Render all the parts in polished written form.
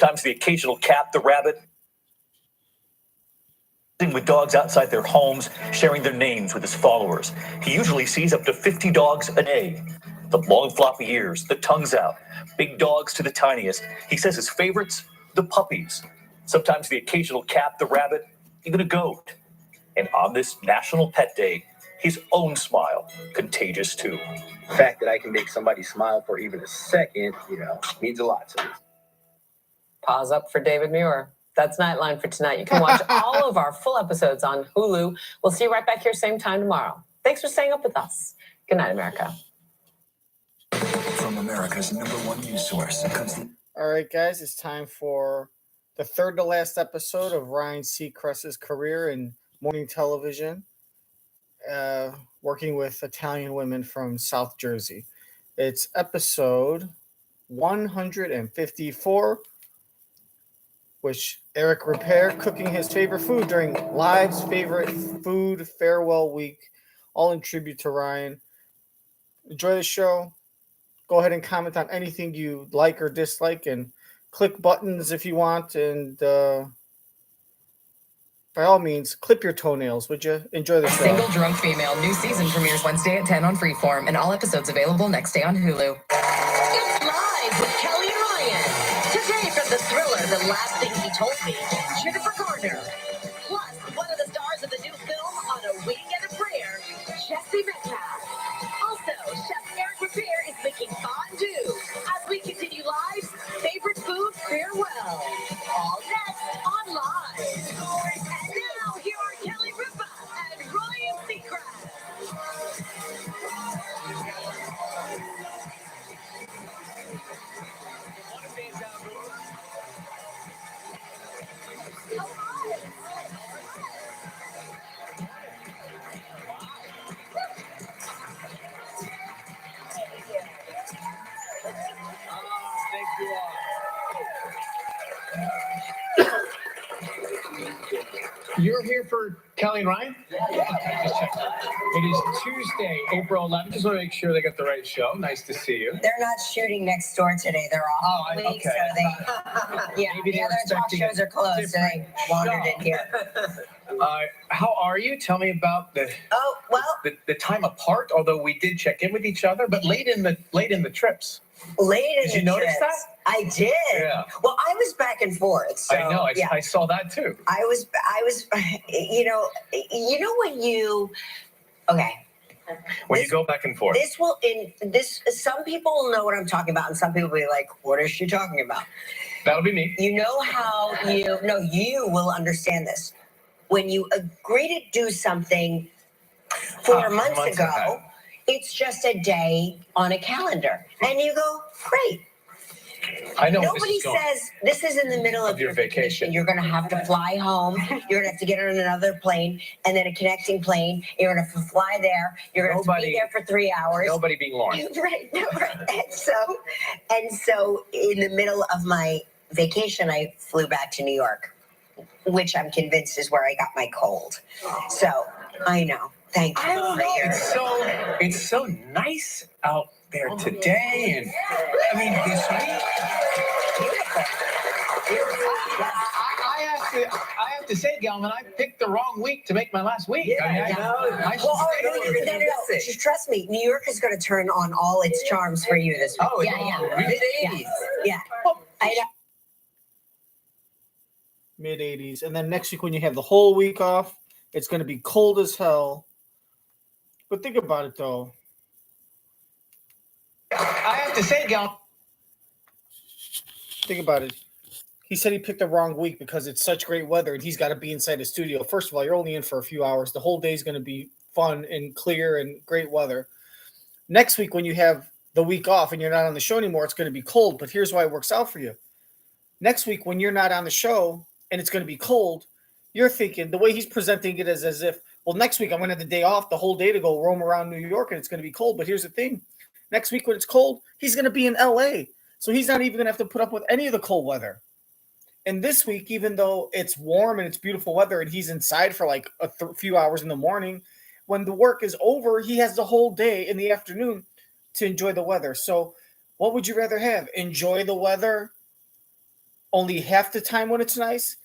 Sometimes the occasional cat, the rabbit, with dogs outside their homes, sharing their names with his followers. He usually sees up to 50 dogs a day. The long floppy ears, the tongues out, big dogs to the tiniest. He says his favorites, the puppies. Sometimes the occasional cat, the rabbit, even a goat. And on this National Pet Day, his own smile, contagious too. The fact that I can make somebody smile for even a second, means a lot to me. Pause up for David Muir. That's Nightline for tonight. You can watch all of our full episodes on Hulu. We'll see you right back here same time tomorrow. Thanks for staying up with us. Good night, America. From America's #1 news source comes the... All right, guys, it's time for the third to last episode of Ryan Seacrest's career in morning television, working with Italian women from South Jersey. It's episode 154, which Eric Ripert cooking his favorite food during Live's favorite food farewell week, all in tribute to Ryan. Enjoy the show. Go ahead and comment on anything you like or dislike and click buttons if you want. And by all means, clip your toenails, would you? Enjoy the show. Single Drunk Female, new season premieres Wednesday at 10 on Freeform, and all episodes available next day on Hulu. It's Live with Kelly and Ryan. Today from the thriller, The Last Thing He Told Me, Jennifer Garner. Plus, one of the stars of the new film, On a Wing and a Prayer, Jesse Metcalfe. Also, Chef Eric Ripert is making fondue as we continue Live's favorite food farewell. All next on Live. And now, here are Kelly Ripa and Ryan Seacrest. You're here for Kelly and Ryan? Yeah. Just check. It is Tuesday, April 11th. Just want to make sure they got the right show. Nice to see you. They're not shooting next door today. They're off week, okay. so they Maybe the other talk shows are closed, so they wandered in here. How are you? Tell me about the time apart. Although we did check in with each other, but late in the trips. Did you notice that? I did. Yeah. Well, I was back and forth. So, I know. I saw that too. I was. You know when you. Okay. When you go back and forth. Some people will know what I'm talking about, and some people will be like, "What is she talking about?" That'll be me. You know how you will understand this when you agree to do something 4 months ago. Ahead. It's just a day on a calendar, and you go, "Great." I know. Nobody says this is in the middle of your vacation. You're going to have to fly home. You're going to have to get on another plane and then a connecting plane. You're going to fly there. You're going to have to be there for 3 hours. Nobody being Lauren. Right. And so in the middle of my vacation, I flew back to New York, which I'm convinced is where I got my cold. So I know. Thank you. I don't know. It's so nice out there today, and I mean this week. I have to say, Galman, I picked the wrong week to make my last week. Yeah, Just trust me, New York is going to turn on all its charms for you this week. Mid-80s. Yeah. Mid-80s. And then next week when you have the whole week off, it's going to be cold as hell. But think about it, though. I have to say, Gal. Think about it. He said he picked the wrong week because it's such great weather and he's got to be inside the studio. First of all, you're only in for a few hours. The whole day is going to be fun and clear and great weather. Next week, when you have the week off and you're not on the show anymore, it's going to be cold. But here's why it works out for you. Next week, when you're not on the show and it's going to be cold, you're thinking the way he's presenting it is as if, well, next week I'm going to have the day off, the whole day to go roam around New York, and it's going to be cold. But here's the thing. Next week when it's cold, he's going to be in L.A., so he's not even going to have to put up with any of the cold weather. And this week, even though it's warm and it's beautiful weather and he's inside for like a few hours in the morning, when the work is over, he has the whole day in the afternoon to enjoy the weather. So what would you rather have? Enjoy the weather only half the time when it's nice,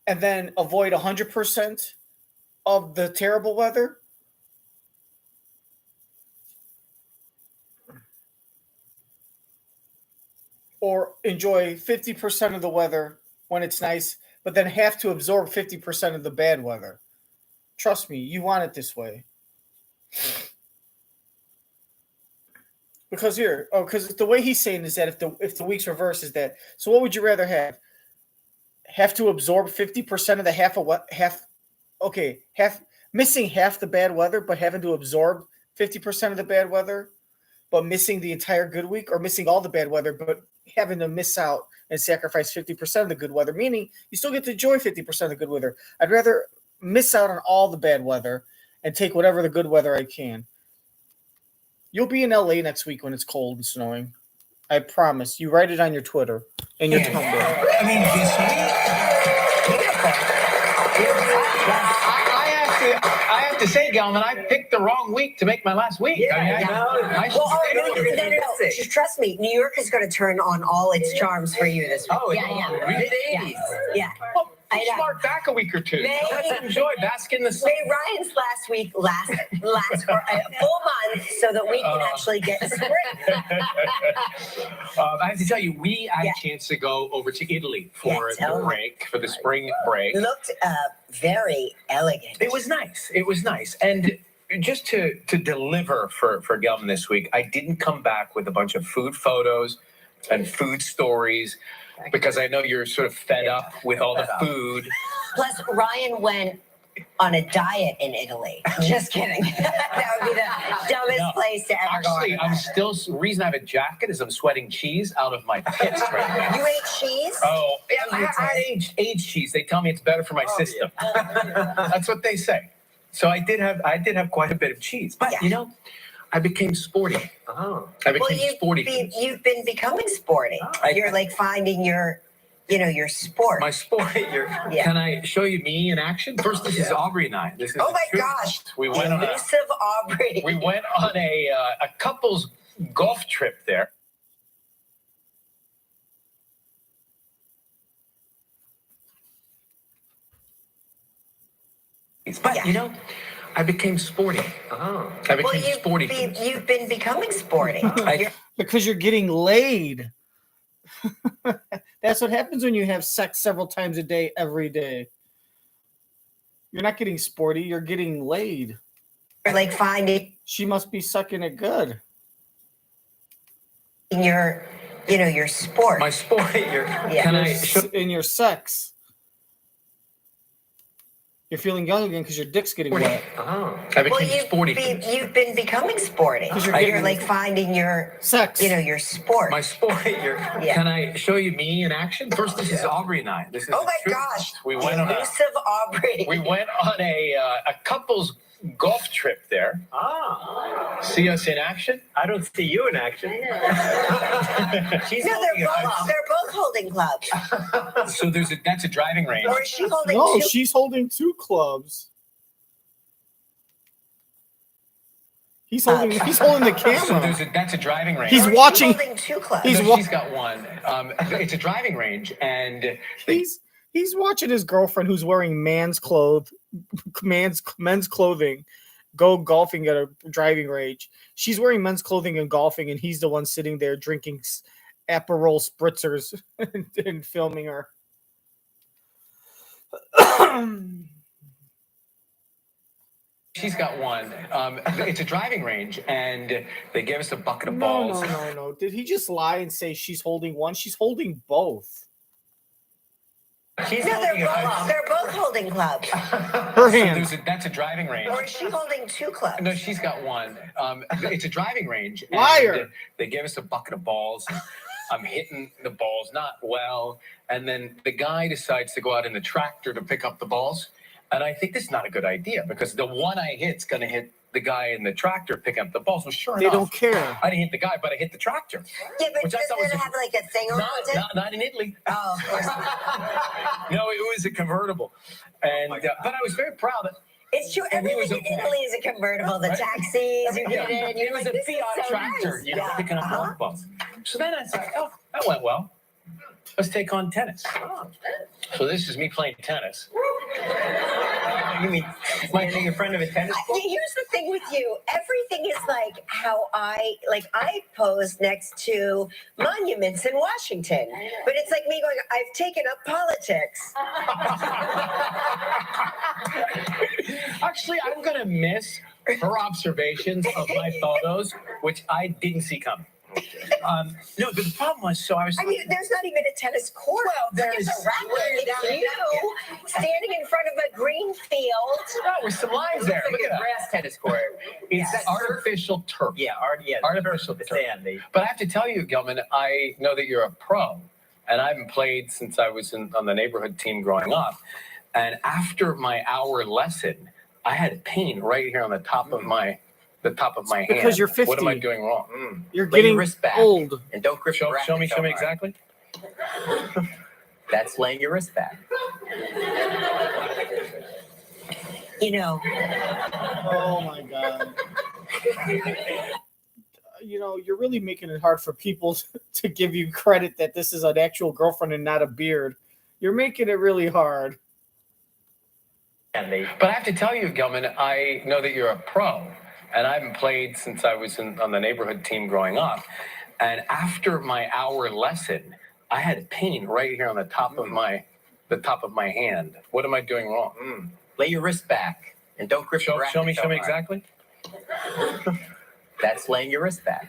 and then avoid 100% of the terrible weather? Or enjoy 50% of the weather when it's nice, but then have to absorb 50% of the bad weather? Trust me, you want it this way. Because because the way he's saying is that if the week's reverse is that, so what would you rather have? Have to absorb 50% of the missing half the bad weather, but having to absorb 50% of the bad weather, but missing the entire good week, or missing all the bad weather, but having to miss out and sacrifice 50% of the good weather, meaning you still get to enjoy 50% of the good weather. I'd rather miss out on all the bad weather and take whatever the good weather I can. You'll be in LA next week when it's cold and snowing. I promise. You write it on your Twitter and your Tumblr. I mean, this week, I have to say, Gelman, I picked the wrong week to make my last week. Yeah, I mean, I should no. Just trust me. New York is going to turn on all its charms for you this week. Oh, yeah. Yeah. Well, smart back a week or two. Let's enjoy, bask in the sun. May Ryan's last week last for a full month so that we can actually get spring. I have to tell you, we had a chance to go over to Italy for the break, for the spring break. Looked very elegant. It was nice. It was nice. And just to deliver for Gelman this week, I didn't come back with a bunch of food photos and food stories, because I know you're sort of fed up with all the food. Plus, Ryan went on a diet in Italy. Just kidding. That would be the dumbest place to ever go. Actually, the reason I have a jacket is I'm sweating cheese out of my pits right now. You ate cheese? Oh, yeah, I had aged cheese. They tell me it's better for my system. That's what they say. So I did have quite a bit of cheese. But, I became sporty. Oh. I became sporty. You've been becoming sporty. You're like finding your sport. My sport. Can I show you me in action? First, this is Aubrey and I. This is gosh. We went on Aubrey. We went on a couple's golf trip there. But I became sporty. I became sporty. You've been becoming sporty. Because you're getting laid. That's what happens when you have sex several times a day, every day. You're not getting sporty, you're getting laid. You're like finding. She must be sucking it good. In your sport. My sport. In your sex. You're feeling young again because your dick's getting wet. I became sporty. You've been becoming sporty. You're like finding your sex. Your sport. My sport. Can I show you me in action? First, this is Aubrey and I. This is gosh. We went on Aubrey. We went on a couple's golf trip there. See us in action? I don't see you in action. They're both holding clubs. So that's a driving range. Or is she holding No, two? she's holding two clubs. He's holding the camera. So that's a driving range. He's watching. She's holding two clubs. She's got one. It's a driving range, and he's watching his girlfriend, who's wearing men's clothing, go golfing at a driving range. She's wearing men's clothing and golfing, and he's the one sitting there drinking Aperol spritzers and filming her. She's got one. It's a driving range, and they gave us a bucket of balls. No. Did he just lie and say she's holding one? She's holding both. They're both holding clubs. Her hand. That's a driving range. Or is she holding two clubs? No, she's got one. It's a driving range. Liar. And they gave us a bucket of balls. I'm hitting the balls not well. And then the guy decides to go out in the tractor to pick up the balls. And I think this is not a good idea, because the one I hit's going to hit the guy in the tractor picking up the balls. Well, sure enough. They don't care. I didn't hit the guy, but I hit the tractor. Yeah, but doesn't it have like a thing on it? Not in Italy. Oh, of course not. No, it was a convertible. And but I was very proud that it's true. Everything in Italy is a convertible. The taxis, you get in. It was a Fiat tractor, picking up golf balls. So then I said, oh, that went well. Let's take on tennis. So this is me playing tennis. You mean standing in front of a tennis ball? Here's the thing with you. Everything is like how I pose next to monuments in Washington. But it's like me going, I've taken up politics. Actually, I'm going to miss her observations of my photos, which I didn't see coming. No, the problem was, I mean, there's not even a tennis court. Well, there's a racket. It's you standing in front of a green field. No, with some lines there. Look at that. Grass tennis court. It's artificial turf. Yeah, artificial turf. Sand. But I have to tell you, Gilman, I know that you're a pro, and I haven't played since I was on the neighborhood team growing up. And after my hour lesson, I had pain right here on the top of my hand. Because you're 50. What am I doing wrong? You're Lay your getting wrist back. old. And don't grip the Show racket me so hard. exactly. That's laying your wrist back. You know. Oh my God. You know, you're really making it hard for people to give you credit that this is an actual girlfriend and not a beard. You're making it really hard. But I have to tell you, Gilman, I know that you're a pro, and I haven't played since I was on the neighborhood team growing up. And after my hour lesson, I had pain right here on the top of my hand. What am I doing wrong? Lay your wrist back. And don't grip the racket Show me so hard. exactly. That's laying your wrist back.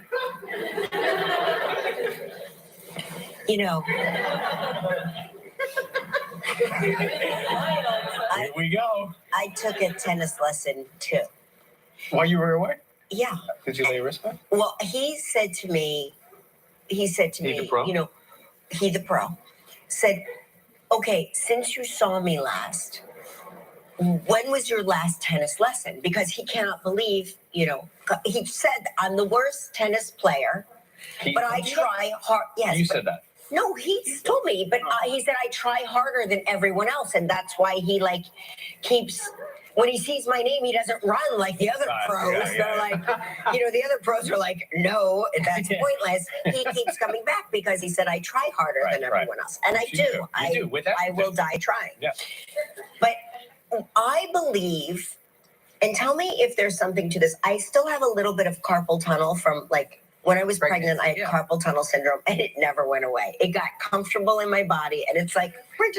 You know. Here we go. I took a tennis lesson too. While you were away? Yeah. Did you lay your wrist back? Well, he said to me, the pro? you know, he the pro, said, okay, since you saw me last, when was your last tennis lesson? Because he cannot believe, you know, he said, I'm the worst tennis player, but I try hard. Yes. You said that. No, he told me, but he said I try harder than everyone else, and that's why he like keeps. When he sees my name, he doesn't run like the other pros. Yeah. They're like, you know, the other pros are like, no, that's pointless. He keeps coming back because he said I try harder than everyone else, and I You do. You do. Without I will die trying. Yeah. But I believe, and tell me if there's something to this. I still have a little bit of carpal tunnel from like. When I was pregnant, I had carpal tunnel syndrome, and it never went away. It got comfortable in my body, and it's like, we're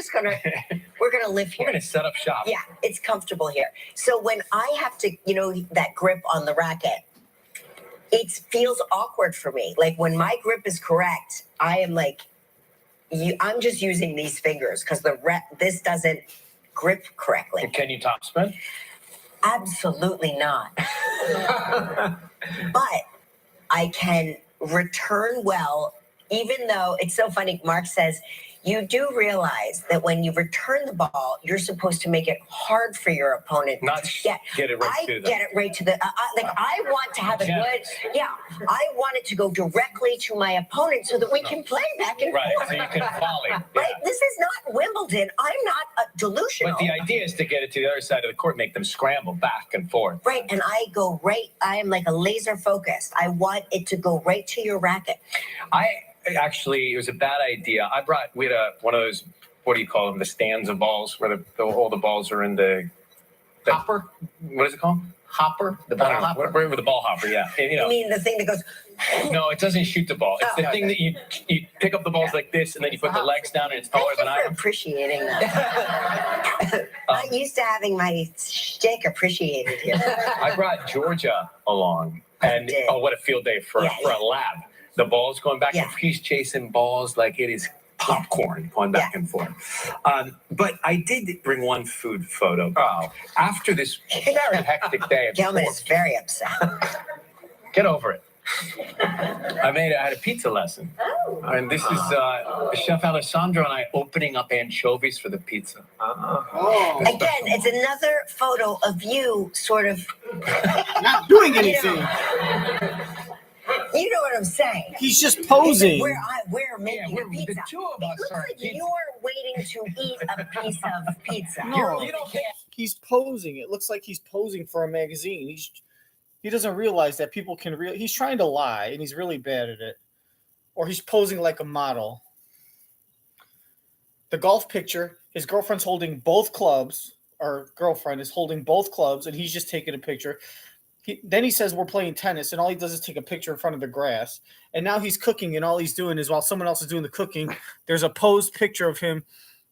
gonna live here. We're gonna set up shop. Yeah, it's comfortable here. So when I have to, you know, that grip on the racket, it feels awkward for me. Like when my grip is correct, I am like, I'm just using these fingers because this doesn't grip correctly. Can you topspin? Absolutely not. But I can return well, even though it's so funny. Mark says, you do realize that when you return the ball, you're supposed to make it hard for your opponent. Not get it right to them. I get it right to the, I want to have a good, I want it to go directly to my opponent so that we can play back and Right, forth. so you can volley. Right, this is not Wimbledon. I'm not delusional. But the idea is to get it to the other side of the court, make them scramble back and forth. Right, and I am like a laser focused. I want it to go right to your racket. Actually, it was a bad idea. We had one of those, what do you call them, the stands of balls where all the balls are in the hopper? What is it called? Hopper? The ball hopper? Where the ball hopper, yeah. And, You mean the thing that goes... No, it doesn't shoot the ball. It's the thing that you pick up the balls like this, and then you put the legs down, and it's taller than I Thank you am. for appreciating that. I'm used to having my shtick appreciated here. I brought Georgia along, and what a field day for a lab. The ball's going back and forth. He's chasing balls like it is popcorn going back and forth. But I did bring one food photo. After this very hectic day. Gelman is very upset. Get over it. I had a pizza lesson. And this is Chef Alessandro and I opening up anchovies for the pizza. Again, it's another photo of you sort of... Not doing anything. You know what I'm saying? He's just posing. We're making a pizza. The two of us are pizza. You're waiting to eat a piece of pizza. No, he's posing. It looks like he's posing for a magazine. He doesn't realize that people can he's trying to lie, and he's really bad at it. Or he's posing like a model. the golf picture, his girlfriend's holding both clubs, or girlfriend is holding both clubs, and he's just taking a picture. Then he says we're playing tennis, and all he does is take a picture in front of the grass. And now he's cooking, and all he's doing is while someone else is doing the cooking, there's a posed picture of him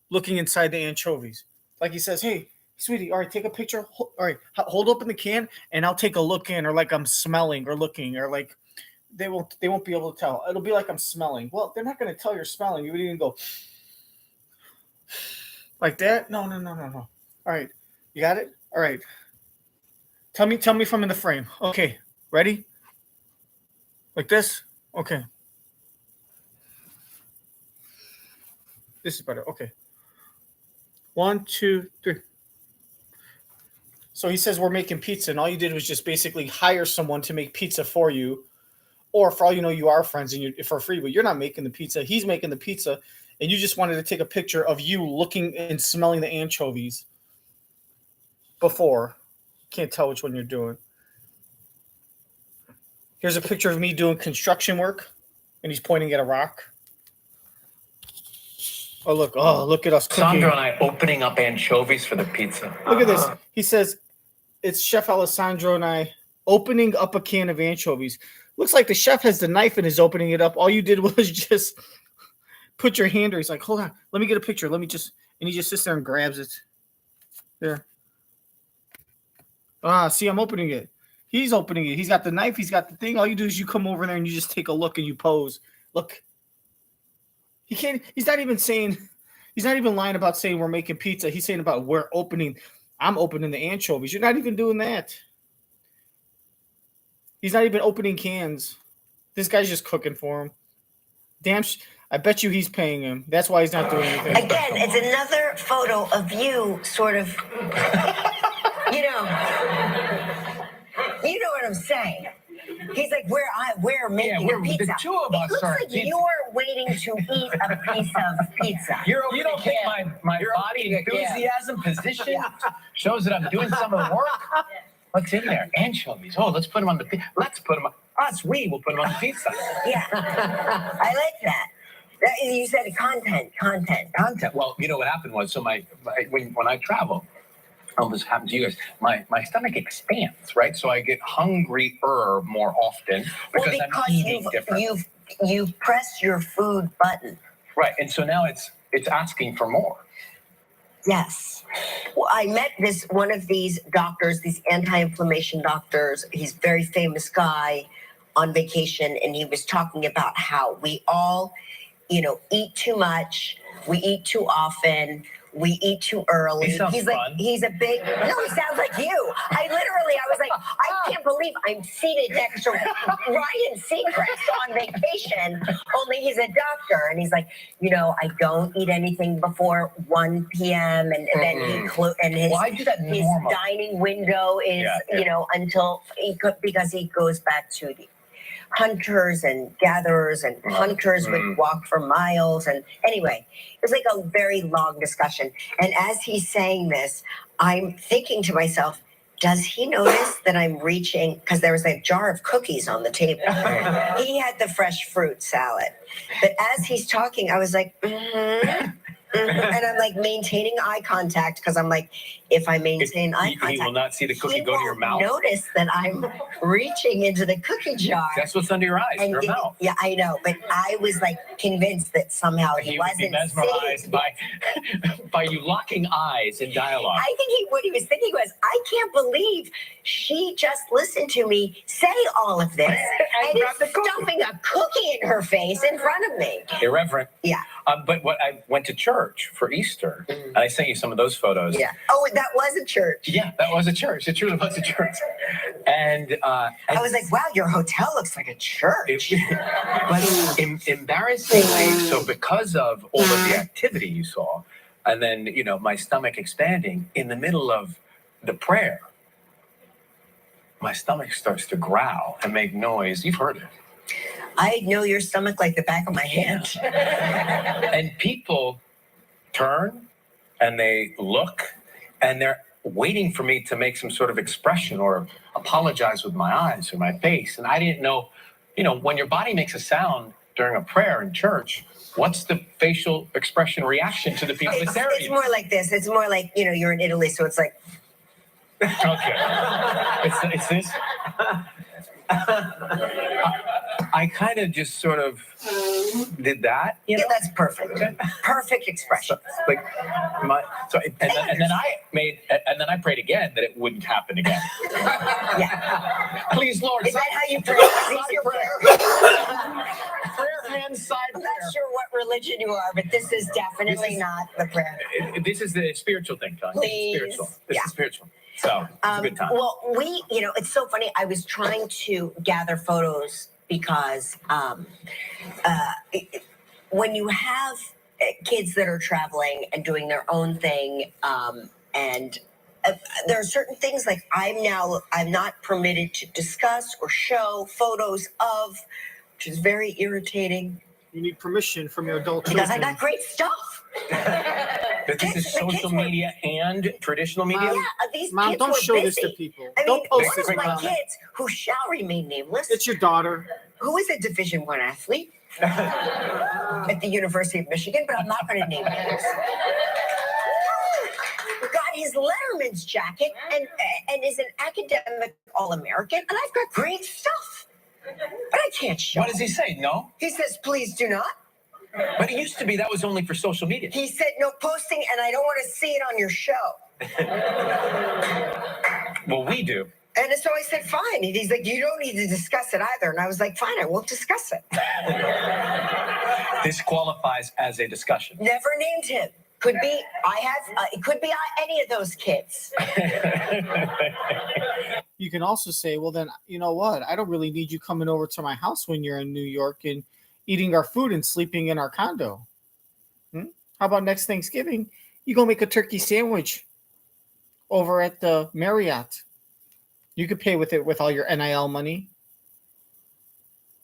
looking inside the anchovies. Like he says, hey, sweetie, all right, take a picture. All right, hold open the can, and I'll take a look in, or like I'm smelling or looking, or like they won't be able to tell. It'll be like I'm smelling. Well, they're not going to tell you're smelling. You would even go like that. No. All right, you got it. All right. Tell me from in the frame. Okay, ready? Like this? Okay. This is better. Okay. 1, 2, 3. So he says we're making pizza, and all you did was just basically hire someone to make pizza for you. Or for all you know, you are friends and you for free, but you're not making the pizza. He's making the pizza, and you just wanted to take a picture of you looking and smelling the anchovies before. Can't tell which one you're doing. Here's a picture of me doing construction work, and he's pointing at a rock. Oh, look at us cooking. Sandro and I opening up anchovies for the pizza. Look at this. He says, it's Chef Alessandro and I opening up a can of anchovies. Looks like the chef has the knife and is opening it up. All you did was just put your hand there. He's like, hold on. Let me get a picture. And he just sits there and grabs it. There. See, I'm opening it. He's opening it. He's got the knife. He's got the thing. All you do is you come over there and you just take a look and you pose. Look. He's not even lying about saying we're making pizza. He's saying about I'm opening the anchovies. You're not even doing that. He's not even opening cans. This guy's just cooking for him. Damn, I bet you he's paying him. That's why he's not doing anything. Again, it's another photo of you sort of, you know what I'm saying. He's like, we're making a pizza. The two of us it looks are like pizza. you're waiting to eat a piece of pizza. You don't think my body enthusiasm position shows that I'm doing some of the work? What's in there? Anchovies. Oh, let's put them on the pizza. Let's put them on. We will put them on the pizza. Yeah. I like that. You said content. Well, you know what happened was, so when I travel, this happens to you guys, my stomach expands, right? So I get hungrier more often because I'm eating different. You've pressed your food button. Right, and so now it's asking for more. Yes. Well, I met one of these doctors, these anti-inflammation doctors. He's a very famous guy on vacation, and he was talking about how we all, eat too much, we eat too often, we eat too early. He's like, he's a big, no, he sounds like you. I was like, I can't believe I'm seated next to Ryan Seacrest on vacation, only he's a doctor. And he's like, I don't eat anything before 1 p.m. And then his dining window is, until because he goes back to the hunters and gatherers, and hunters would walk for miles. And anyway, it was like a very long discussion. And as he's saying this, I'm thinking to myself, does he notice that I'm reaching? Because there was a jar of cookies on the table. He had the fresh fruit salad. But as he's talking, I was like, and I'm like maintaining eye contact, because I'm like, if I maintain eye contact, he will not see the cookie go to your mouth. Notice that I'm reaching into the cookie jar. That's what's under your eyes, your mouth. Yeah, I know, but I was like convinced that somehow he wasn't mesmerized by you locking eyes in dialogue. I think what he was thinking was, I can't believe she just listened to me say all of this and is stuffing a cookie in her face in front of me. Irreverent. Yeah. But I went to church for Easter, and I sent you some of those photos. Yeah. Oh, that was a church. Yeah, that was a church. It truly was a church. And I was like, wow, your hotel looks like a church. But embarrassingly, so because of all of the activity you saw, and then, my stomach expanding in the middle of the prayer, my stomach starts to growl and make noise. You've heard it. I know your stomach like the back of my hand. And people turn and they look and they're waiting for me to make some sort of expression or apologize with my eyes or my face. And I didn't know, when your body makes a sound, during a prayer in church, what's the facial expression reaction to the people that stare at It's you? more like this. It's more like, you're in Italy, so it's like, Okay. It's this. I kind of just sort of did that. yeah, that's perfect. Perfect expression. Like and then I prayed again that it wouldn't happen again. Yeah. Please, Lord. Is that how you pray? Side Your prayer. Prayer and side I'm prayer. not sure what religion you are, but this is definitely not the prayer. This is the spiritual thing, Tony. Please. This is spiritual. This Yeah. is spiritual. So it's a good time. Well, it's so funny. I was trying to gather photos because when you have kids that are traveling and doing their own thing, and there are certain things like I'm not permitted to discuss or show photos of, which is very irritating. You need permission from your adult Because children. I got great stuff. But this is social media and traditional media? Yeah, these Mom, kids don't were show busy. this to people. I Don't mean, post one this, of my Mom. kids, who shall remain nameless, It's your daughter. who is a Division I athlete at the University of Michigan, but I'm not going to name names. Got his Letterman's jacket and is an academic All-American, and I've got great stuff. But I can't show. What does he say? No? He says, please do not. But it used to be that was only for social media. He said, no posting, and I don't want to see it on your show. Well, we do. And so I said, fine. And he's like, you don't need to discuss it either. And I was like, fine, I won't discuss it. This qualifies as a discussion. Never named him. Could be, it could be any of those kids. You can also say, well, then, you know what? I don't really need you coming over to my house when you're in New York and eating our food and sleeping in our condo. How about next Thanksgiving? You go make a turkey sandwich over at the Marriott. You could pay with it with all your NIL money.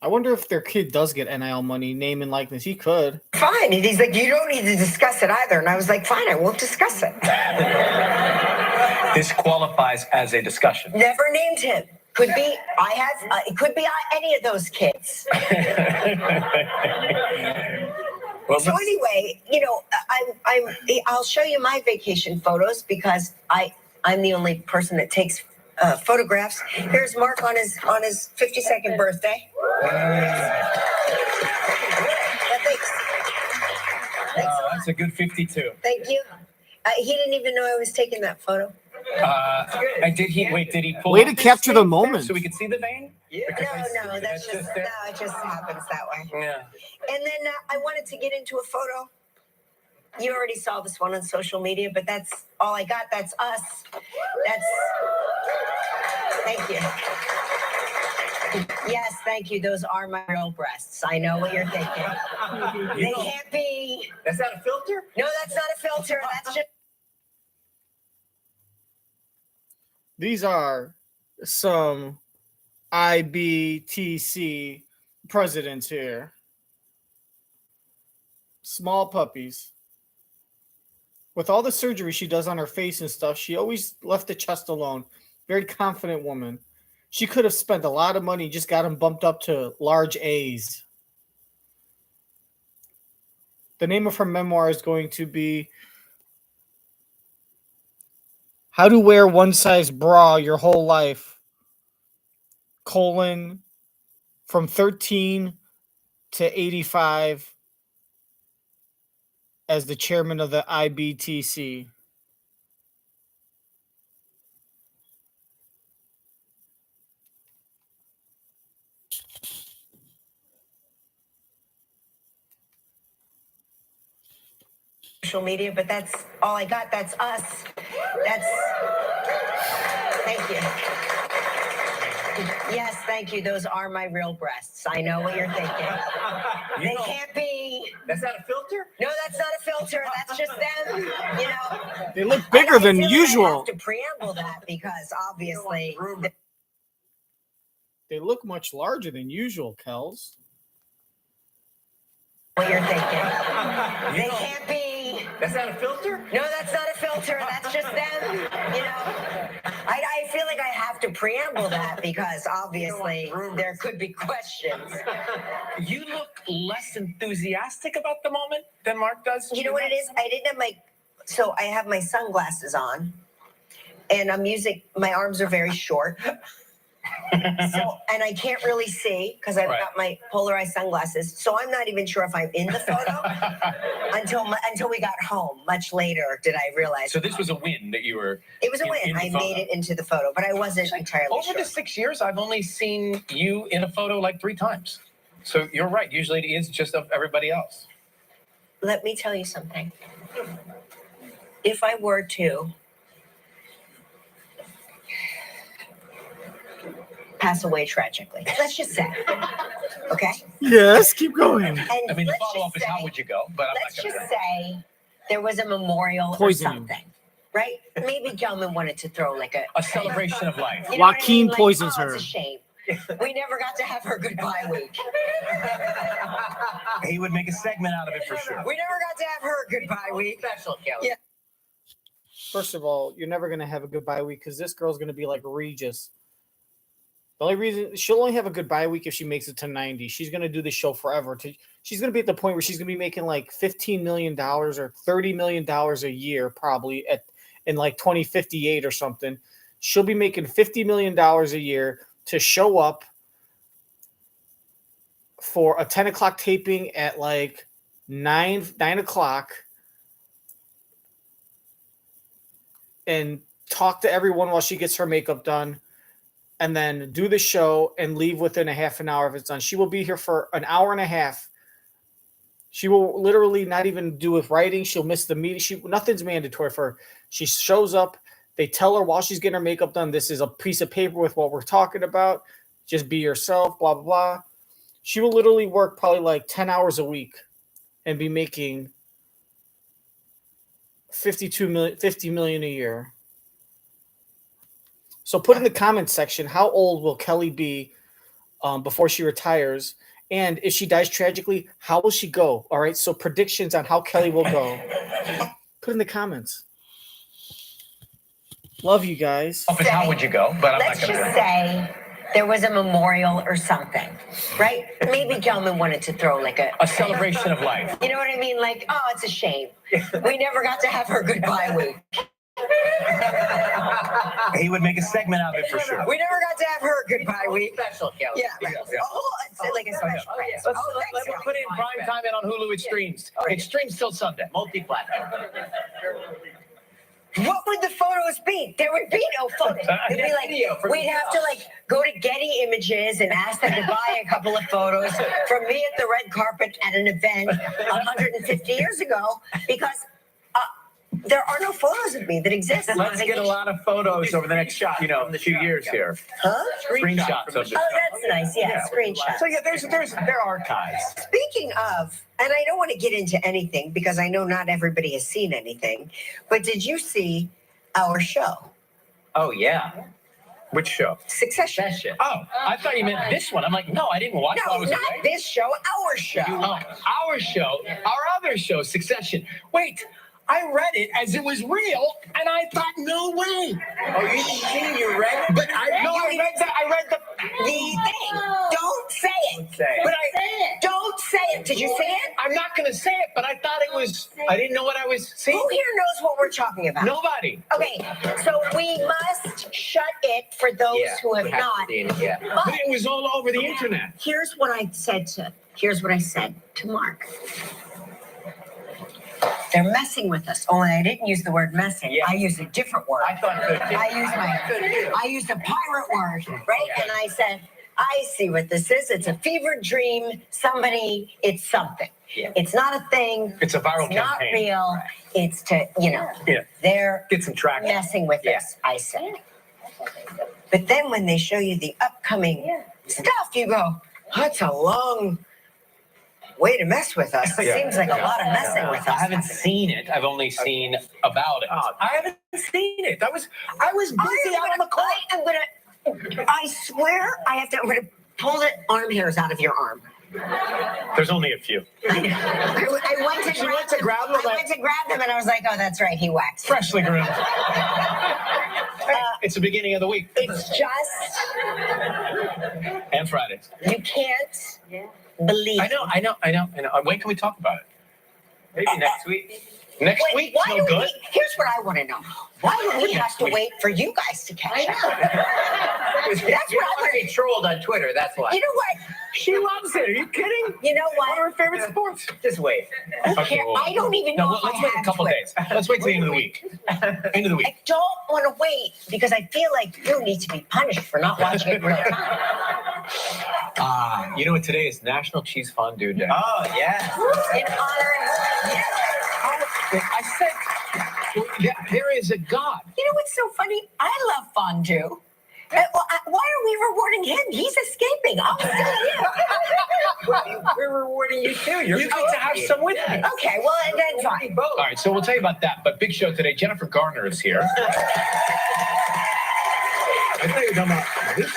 I wonder if their kid does get NIL money, name and likeness. He could. Fine. And he's like, you don't need to discuss it either. And I was like, fine, I won't discuss it. This qualifies as a discussion. Never named him. Could be, it could be any of those kids. Well, So anyway, I'll show you my vacation photos because I'm the only person that takes photographs. Here's Mark on his 52nd birthday. Thanks. That's a good 52. Thank you. He didn't even know I was taking that photo. Did he pull Way up to his capture the vein moment. So we could see the vein? No, it just happens that way. Yeah. And then I wanted to get into a photo. You already saw this one on social media, but that's all I got. That's us. Thank you. Yes, thank you. Those are my real breasts. I know what you're thinking. They can't be. That's not a filter? No, that's not a filter. That's just. These are some IBTC presidents here. Small puppies. With all the surgery she does on her face and stuff, she always left the chest alone. Very confident woman. She could have spent a lot of money, just got them bumped up to large A's. The name of her memoir is going to be How to Wear One Size Bra Your Whole Life, from 13 to 85 as the chairman of the IBTC. Social media, but that's all I got. That's us. Thank you. Yes, thank you. Those are my real breasts. I know what you're thinking. They can't be. That's not a filter? No, that's not a filter. That's just them. They look bigger than I feel like I usual. have to preamble that because obviously. They look much larger than usual, Kels. What you're thinking. They can't be. That's not a filter? No, that's not a filter. That's just them. I feel like I have to preamble that because obviously there could be questions. You look less enthusiastic about the moment than Mark does. You know what it is? I didn't have so I have my sunglasses on and I'm using, my arms are very short. And I can't really see because I've got my polarized sunglasses. So I'm not even sure if I'm in the photo until we got home. Much later did I realize. So this was a win that you were. It was a win. I made it into the photo, but I wasn't entirely Over sure. the 6 years, I've only seen you in a photo like 3 times. So you're right. Usually it is just of everybody else. Let me tell you something. If I were to pass away tragically, let's just say, okay? Yes, keep going. And I mean, the let's follow-up just is how say- would you go? But I'm let's not going just to. say there was a memorial Poison or him. something, right? Maybe Gelman wanted to throw like A celebration of life. You know what I Joaquin mean? Like, poisons oh, her. It's a shame. We never got to have her goodbye week. He would make a segment out of it for sure. We never got to have her goodbye week. Special, Kelly. Yeah. First of all, you're never gonna have a goodbye week because this girl's gonna be like Regis. The only reason she'll only have a goodbye week if she makes it to 90. She's gonna do the show forever. She's gonna be at the point where she's gonna be making like $15 million or $30 million a year, probably in like 2058 or something. She'll be making $50 million a year to show up for a 10 o'clock taping at like 9 o'clock and talk to everyone while she gets her makeup done and then do the show and leave within a half an hour if it's done. She will be here for an hour and a half. She will literally not even do with writing. She'll miss the meeting. Nothing's mandatory for her. She shows up. They tell her while she's getting her makeup done, this is a piece of paper with what we're talking about. Just be yourself, blah, blah, blah. She will literally work probably like 10 hours a week and be making $50 million a year. So put in the comments section, how old will Kelly be before she retires? And if she dies tragically, how will she go? All right, so predictions on how Kelly will go. Put in the comments. Love you guys. But how would you go? But I'm Let's not going just to. say there was a memorial or something, right? Maybe Gelman wanted to throw like A celebration of life. You know what I mean? Like, oh, it's a shame. We never got to have her goodbye week. He would make a segment out of it for sure. We never got to have her goodbye week. Special, Kelly. Yeah. Oh, it's like a special. Oh, yeah. Let's put it in prime time and on Hulu. It streams. It streams till Sunday. Multi-platform. What would the photos be? There would be no photos. It'd be like, we'd have to like go to Getty Images and ask them to buy a couple of photos from me at the red carpet at an event 150 years ago because there are no photos of me that exist. Let's get a lot of photos over the next few years here. Huh? Screenshots of the Oh, that's nice. Yeah, screenshots. So yeah, they're archives. Speaking of, and I don't want to get into anything because I know not everybody has seen anything, but did you see our show? Oh yeah. Which show? Succession. Oh, I thought you meant this one. I'm like, no, I didn't watch. No, I was not away. this show, our show. Our show, our other show, Succession. Wait, I read it as it was real, and I thought, no way. Oh, you read it? But I read the thing. Don't say it. But Don't say it. Did you say it? I'm not going to say it, but I thought it was. I didn't know what I was seeing. Who here knows what we're talking about? Nobody. Okay, so we must shut it for those who have not. But it was all over the internet. Here's what I said to Mark. They're messing with us. Only I didn't use the word messing. Yeah. I used a different word. I thought so too. I used a pirate word, right? And I said, I see what this is. It's a fever dream. It's something. Yeah. It's not a thing. It's a viral It's not campaign. real. It's to, they're Get some traction. messing with us, I said. But then when they show you the upcoming stuff, you go, that's a long way to mess with us. It seems like a lot of messing with us. I haven't seen it. I've only seen about it. I haven't seen it. I was busy out on the clock. I swear I'm gonna pull the arm hairs out of your arm. There's only a few. I went to She went to grab them. I went to grab them, and I was like, "Oh, that's right, he waxed." Freshly groomed. It's the beginning of the week. It's just And Fridays. you can't believe. I know. When can we talk about it? Maybe next week. Next Wait, week? why No do good? here's what I want to know. Why do we have to wait for you guys to catch up? That's what I want to. Trolled on Twitter. That's why. You know what? She loves it. Are you kidding? You know One of her what? favorite sports. Just wait. I don't even know No, if let's I wait a have couple Twitter. days. Let's wait till the end of the week. End of the week. I don't want to wait because I feel like you need to be punished for not watching it in real time. You know what? Today is National Cheese Fondue Day. Oh yeah. In honor I said, there is a God. You know what's so funny? I love fondue. Why are we rewarding him? He's escaping. I'm still here. We're rewarding you too. You get to have some with me. Okay, well, then fine. All right, so we'll tell you about that. But big show today. Jennifer Garner is here. I thought you were talking about this.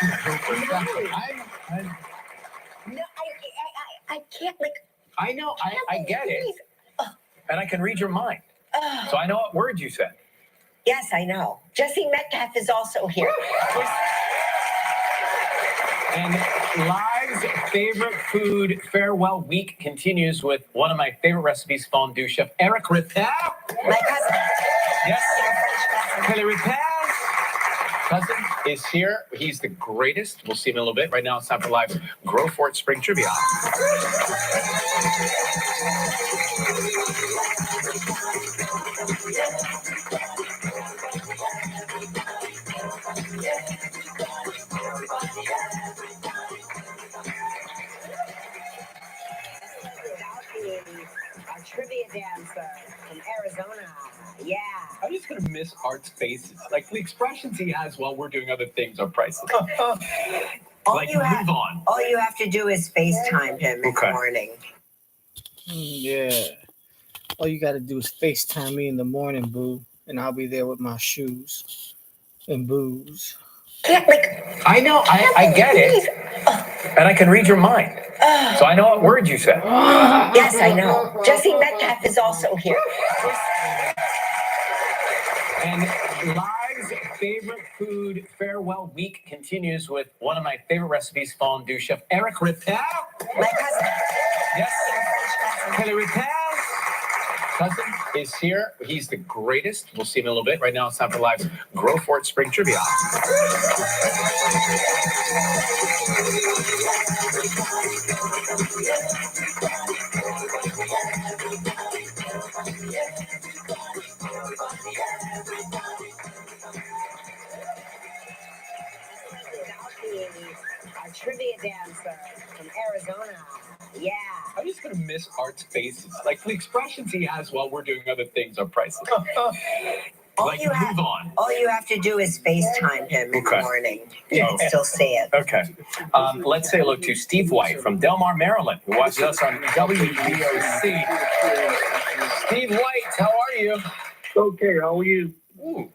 No, I can't, like. I know. I get it. And I can read your mind. So I know what words you said. Yes, I know. Jesse Metcalfe is also here. And Live's favorite food farewell week continues with one of my favorite recipes, fondue chef Eric Ripert. My cousin. Yes. Kelly Ripert's cousin is here. He's the greatest. We'll see him in a little bit. Right now, it's time for Live's Grow For It Spring Trivia. Our trivia dancer from Arizona. Yeah. I'm just going to miss Art's faces. Like, the expressions he has while we're doing other things are priceless. Like, move on. All you have to do is FaceTime him in the morning. Yeah. All you got to do is FaceTime me in the morning, boo, and I'll be there with my shoes and booze. I know. I get it. And I can read your mind. So I know what words you said. Yes, I know. Jesse Metcalfe is also here. And Live's favorite food farewell week continues with one of my favorite recipes, fondue chef Eric Ripert. My cousin. Yes. Kelly Ripert's cousin is here. He's the greatest. We'll see him in a little bit. Right now, it's time for Live's Grow For It Spring Trivia. Our trivia dancer from Arizona. Yeah. I'm just going to miss Art's faces. Like, the expressions he has while we're doing other things are priceless. Like, move on. All you have to do is FaceTime him in the morning. You can still see it. Okay. Let's say hello to Steve White from Del Mar, Maryland, who watches us on WBOC. Steve White, how are you? Okay, how are you? Ooh.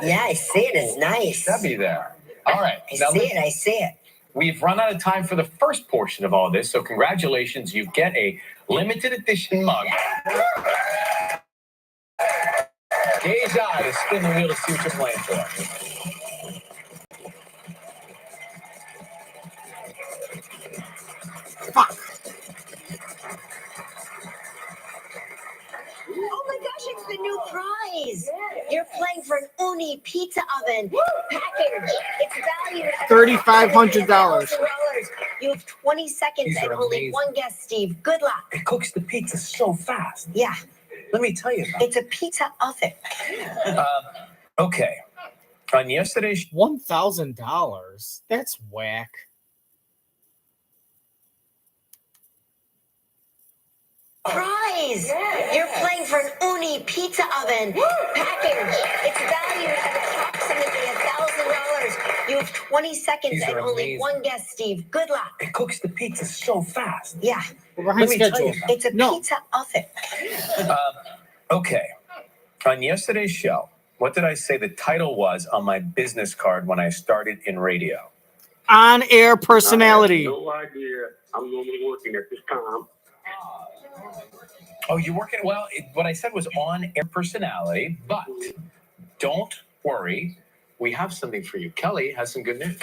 Yeah, I see it. It's nice. That'd be there. All right. I see it. We've run out of time for the first portion of all this, so congratulations. You get a limited edition mug. Gaze eye to spin the wheel to see what you're playing for. Fuck. Oh my gosh, it's the new prize. You're playing for an Uni pizza oven package. It's valued at $3,500. You have 20 seconds These and are only amazing. one guess, Steve. Good luck. It cooks the pizza so fast. Yeah, Let me tell you about it's a pizza oven. it. Okay. On yesterday's $1,000. That's whack. Prize. You're playing for an Uni pizza oven package. It's valued at approximately $1,000. You have 20 seconds These and are only amazing. one guess, Steve. Good luck. it cooks the pizza so fast. Yeah, We're behind Let me tell schedule. you. it's a pizza oven. Okay. On yesterday's show, what did I say the title was on my business card when I started in radio? On-air personality. No idea. I'm normally working at this time. Oh, you're working? Well, what I said was on-air personality, but don't worry. We have something for you. Kelly has some good news.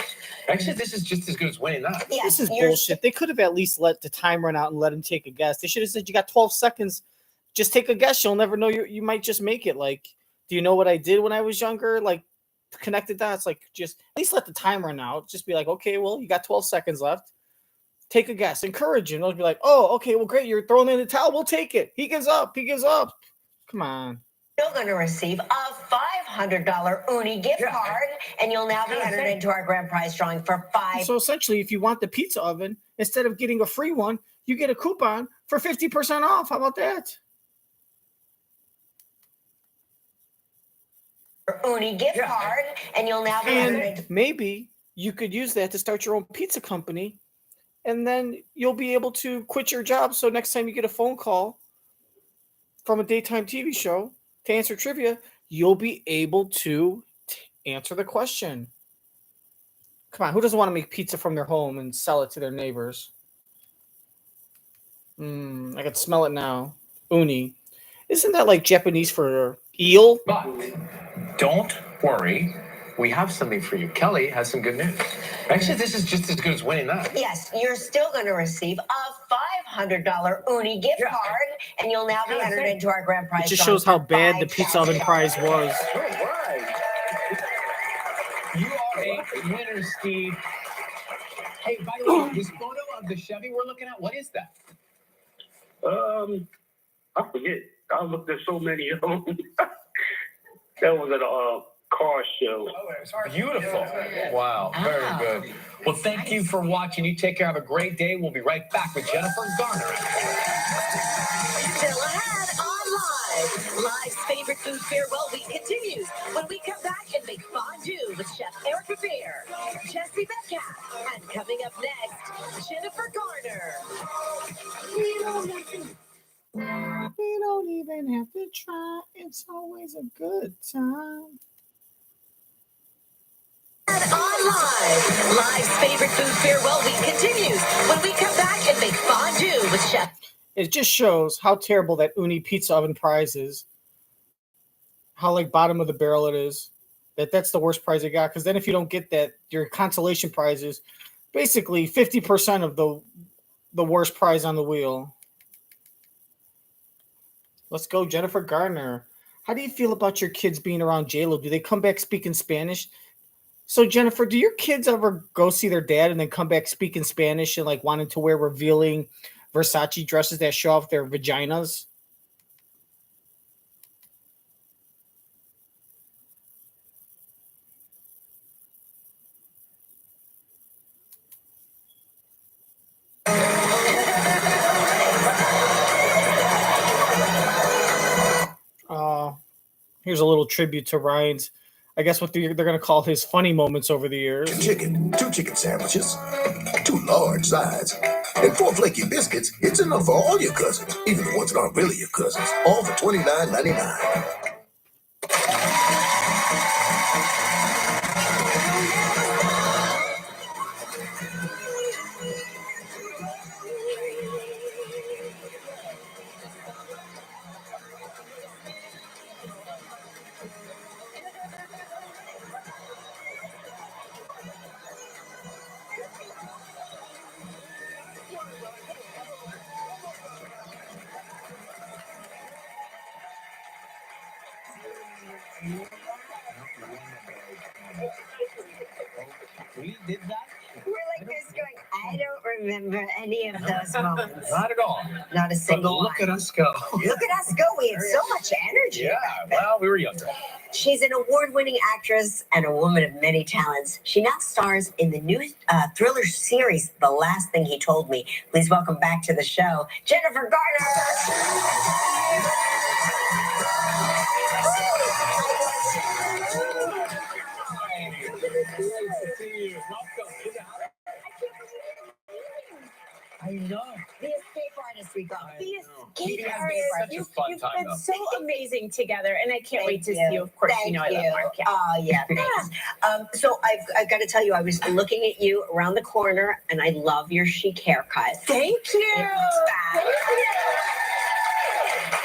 Actually, this is just as good as winning that. Yes, This is you're bullshit. They could have at least let the time run out and let him take a guess. They should have said, you got 12 seconds. Just take a guess. You'll never know. You might just make it. Like, do you know what I did when I was younger? Like, connected dots. Like, just at least let the time run out. Just be like, okay, well, you got 12 seconds left. Take a guess. Encourage him. They'll be like, oh, okay, well, great. You're throwing in the towel. We'll take it. He gives up. He gives up. Come on. still going to receive a $500 Uni gift card, and you'll now be entered into our grand prize drawing for So essentially, if you want the pizza oven, instead of getting a free one, you get a coupon for 50% off. How about that? Uni gift card, and you'll now be entered And into. maybe you could use that to start your own pizza company, and then you'll be able to quit your job. So next time you get a phone call from a daytime TV show to answer trivia, you'll be able to answer the question. Come on, who doesn't want to make pizza from their home and sell it to their neighbors? I can smell it now. Uni. Isn't that like Japanese for eel? But don't worry. We have something for you. Kelly has some good news. Actually, this is just as good as winning that. Yes, you're still going to receive a $500 Uni gift card, and you'll now be entered into our grand prize. It just drawing shows how for bad the pizza oven $5,000. prize was. All right. You are a winner, Steve. Hey, by the way, this photo of the Chevy we're looking at, what is that? I forget. I looked at so many of them. That was at a car show. Beautiful. Wow, very good. Well, thank you for watching. You take care. Have a great day. We'll be right back with Jennifer Garner. Still ahead on Live. Live's favorite food farewell week continues when we come back and make fondue with Chef Eric Ripert, Jesse Metcalfe, and coming up next, Jennifer Garner. We don't even have to try. It's always a good time. And on Live. Live's favorite food farewell week continues when we come back and make fondue with Chef. It just shows how terrible that Uni pizza oven prize is. How like bottom of the barrel it is. That's the worst prize I got. Because then if you don't get that, your consolation prize is basically 50% of the worst prize on the wheel. Let's go, Jennifer Garner. How do you feel about your kids being around J-Lo? Do they come back speaking Spanish? So, Jennifer, do your kids ever go see their dad and then come back speaking Spanish and like wanting to wear revealing Versace dresses that show off their vaginas? Here's a little tribute to Ryan's, I guess what they're going to call his funny moments over the years. Chicken, 2 chicken sandwiches, 2 large sides, and 4 flaky biscuits. It's enough for all your cousins, even the ones that aren't really your cousins. All for $29.99. We did that? We're like this going, I don't remember any of those moments. Not at all. Not a But single look one. at us go. Look at us go. We had so much energy. Yeah, well, we were younger. She's an award-winning actress and a woman of many talents. She now stars in the new thriller series, The Last Thing He Told Me. Please welcome back to the show, Jennifer Garner. I know. The escape artist we call. The escape Meeting has Paris, been such a fun you've time, been though. so amazing together, and I can't wait Thank to you. see you. Of course, Thank you know I love you. Mark. Yeah. Oh, yeah, thanks. So I've got to tell you, I was looking at you around the corner, and I love your chic haircut. Thank you. It looks fab. Thank you.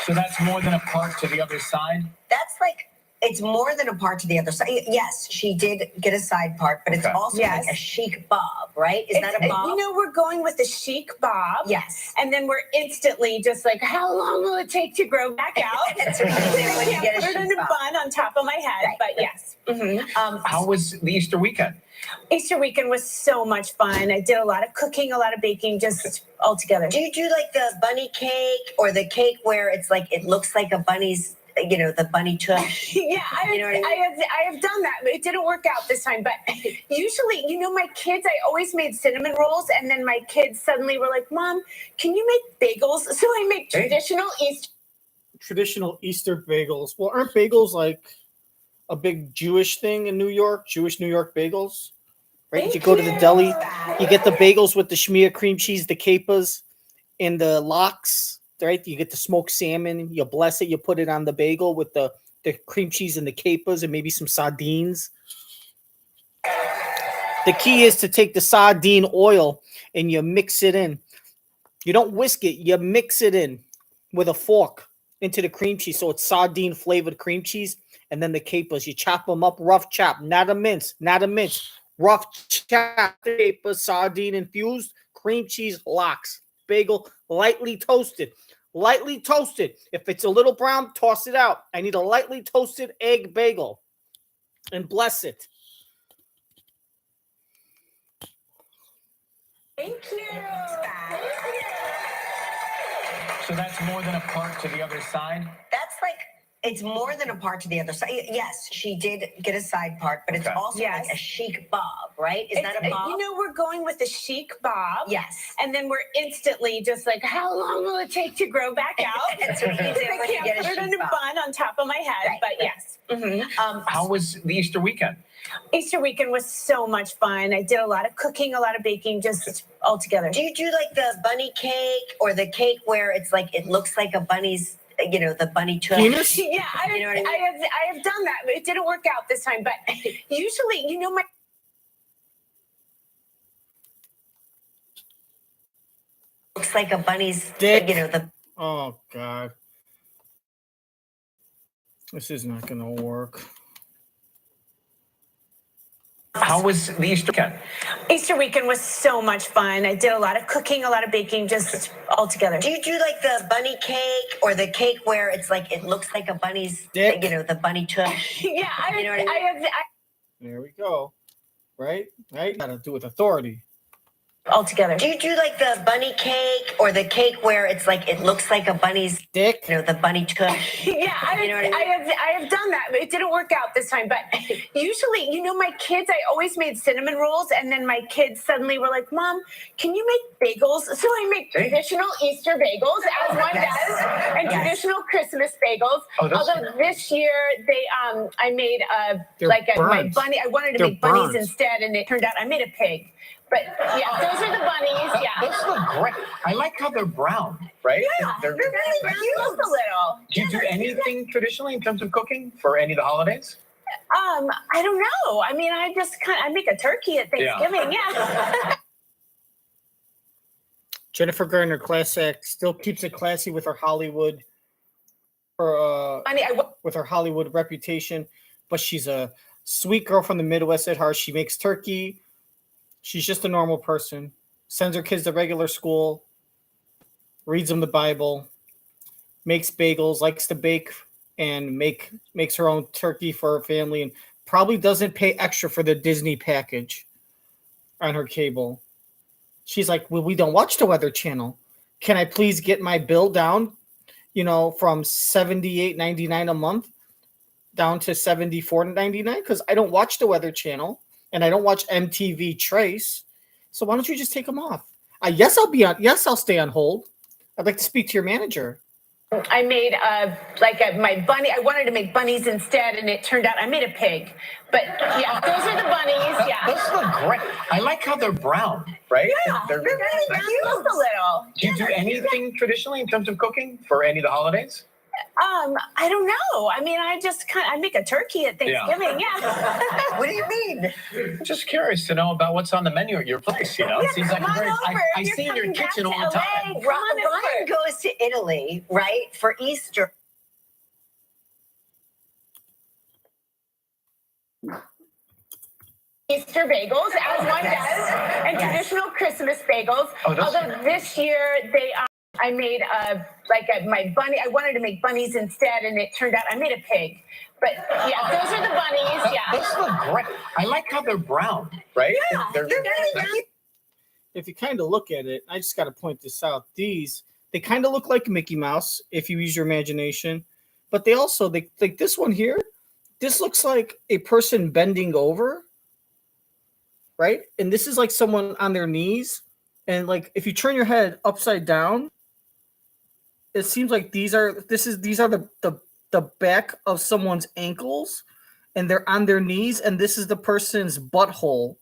So that's more than a part to the other side? That's like, it's more than a part to the other side. Yes, she did get a side part, but it's Okay. also Yes. like a chic bob, right? Is that a bob? You know, we're going with the chic bob. Yes. And then we're instantly just like, how long will it take to grow back out? That's what you do when you get a Put it in chic a bob. bun on top of my head, Right. but yes. How was the Easter weekend? Easter weekend was so much fun. I did a lot of cooking, a lot of baking, just all together. Do you do like the bunny cake or the cake where it's like, it looks like a bunny's, the bunny tush? Yeah, You know what I mean? I have done that. But it didn't work out this time. But usually, my kids, I always made cinnamon rolls. And then my kids suddenly were like, Mom, can you make bagels? So I make traditional Easter bagels. Well, aren't bagels like a big Jewish thing in New York? Jewish New York bagels? Right? Thank You go to the you. deli, you get the bagels with the schmear cream cheese, the capers, and the lox, right? You get the smoked salmon, you bless it, you put it on the bagel with the cream cheese and the capers and maybe some sardines. The key is to take the sardine oil and you mix it in. You don't whisk it, you mix it in with a fork into the cream cheese. So it's sardine flavored cream cheese. And then the capers, you chop them up, rough chop, not a mince. Rough chop, capers, sardine infused, cream cheese, lox, bagel, lightly toasted. If it's a little brown, toss it out. I need a lightly toasted egg bagel. And bless it. Thank you. So that's more than a part to the other side? That's like, it's more than a part to the other side. Yes, she did get a side part, but it's Okay. also Yes. like a chic bob, right? Is that a bob? We're going with the chic bob. Yes. And then we're instantly just like, how long will it take to grow back out? That's what you do I when you can't get a put it in chic a bob. bun on top of my head, Right. but yes. How was the Easter weekend? Easter weekend was so much fun. I did a lot of cooking, a lot of baking, just all together. Do you do like the bunny cake or the cake where it's like, it looks like a bunny's, the bunny tush? Penis? Yeah, You know what I mean? I have done that, but it didn't work out this time. But usually, my Looks like a bunny's, Dick. the Oh, God. This is not going to work. How was the Easter weekend? Easter weekend was so much fun. I did a lot of cooking, a lot of baking, just all together. Do you do like the bunny cake or the cake where it's like, it looks like a bunny's, Dick. the bunny tush? Yeah, You know what I mean? There we go. Right? Got to do with authority. all together. Do you do like the bunny cake or the cake where it's like, it looks like a bunny's, Dick. the bunny tush? Yeah, You know what I mean? I have done that, but it didn't work out this time. But usually, my kids, I always made cinnamon rolls, and then my kids suddenly were like, Mom, can you make bagels? So I make traditional Easter bagels, as one does, and traditional Christmas bagels. Although this year I made my bunny. I wanted to make bunnies instead, and it turned out I made a pig. But yeah, those are the bunnies. Yeah. Those look great. I like how they're brown, right? Yeah, they're really cute a little. Do you do anything traditionally in terms of cooking for any of the holidays? I don't know. I mean, I just I make a turkey at Thanksgiving. Yeah. Jennifer Garner, class act, still keeps it classy with her Hollywood, with her Hollywood reputation. But she's a sweet girl from the Midwest at heart. She makes turkey. She's just a normal person. Sends her kids to regular school. Reads them the Bible. Makes bagels. Likes to bake and makes her own turkey for her family. And probably doesn't pay extra for the Disney package on her cable. She's like, well, we don't watch the Weather Channel. Can I please get my bill down, from $78.99 a month down to $74.99? Because I don't watch the Weather Channel. And I don't watch MTV Trace. So why don't you just take them off? Yes, I'll stay on hold. I'd like to speak to your manager. I made my bunny. I wanted to make bunnies instead, and it turned out I made a pig. But yeah, those are the bunnies. Yeah. Those look great. I like how they're brown, right? Yeah, They're really cute. Just a little. Do you do anything traditionally in terms of cooking for any of the holidays? I don't know. I mean, I make a turkey at Thanksgiving. Yeah. What do you mean? I'm just curious to know about what's on the menu at your place. You know, it seems like come on over. I see in your Coming back kitchen to all the LA. time. Come on Ryan over. goes to Italy, right, for Easter. Easter bagels, as one does, and traditional Christmas bagels. Although this year I made my bunny. I wanted to make bunnies instead, and it turned out I made a pig. But yeah, those are the bunnies. Yeah. Those look great. I like how they're brown, right? Yeah, They're really cute. If you kind of look at it, I just got to point this out. They kind of look like Mickey Mouse if you use your imagination, but they like this one here. This looks like a person bending over, right? And this is like someone on their knees, and like if you turn your head upside down, it seems like these are the back of someone's ankles, and they're on their knees, and this is the person's butthole.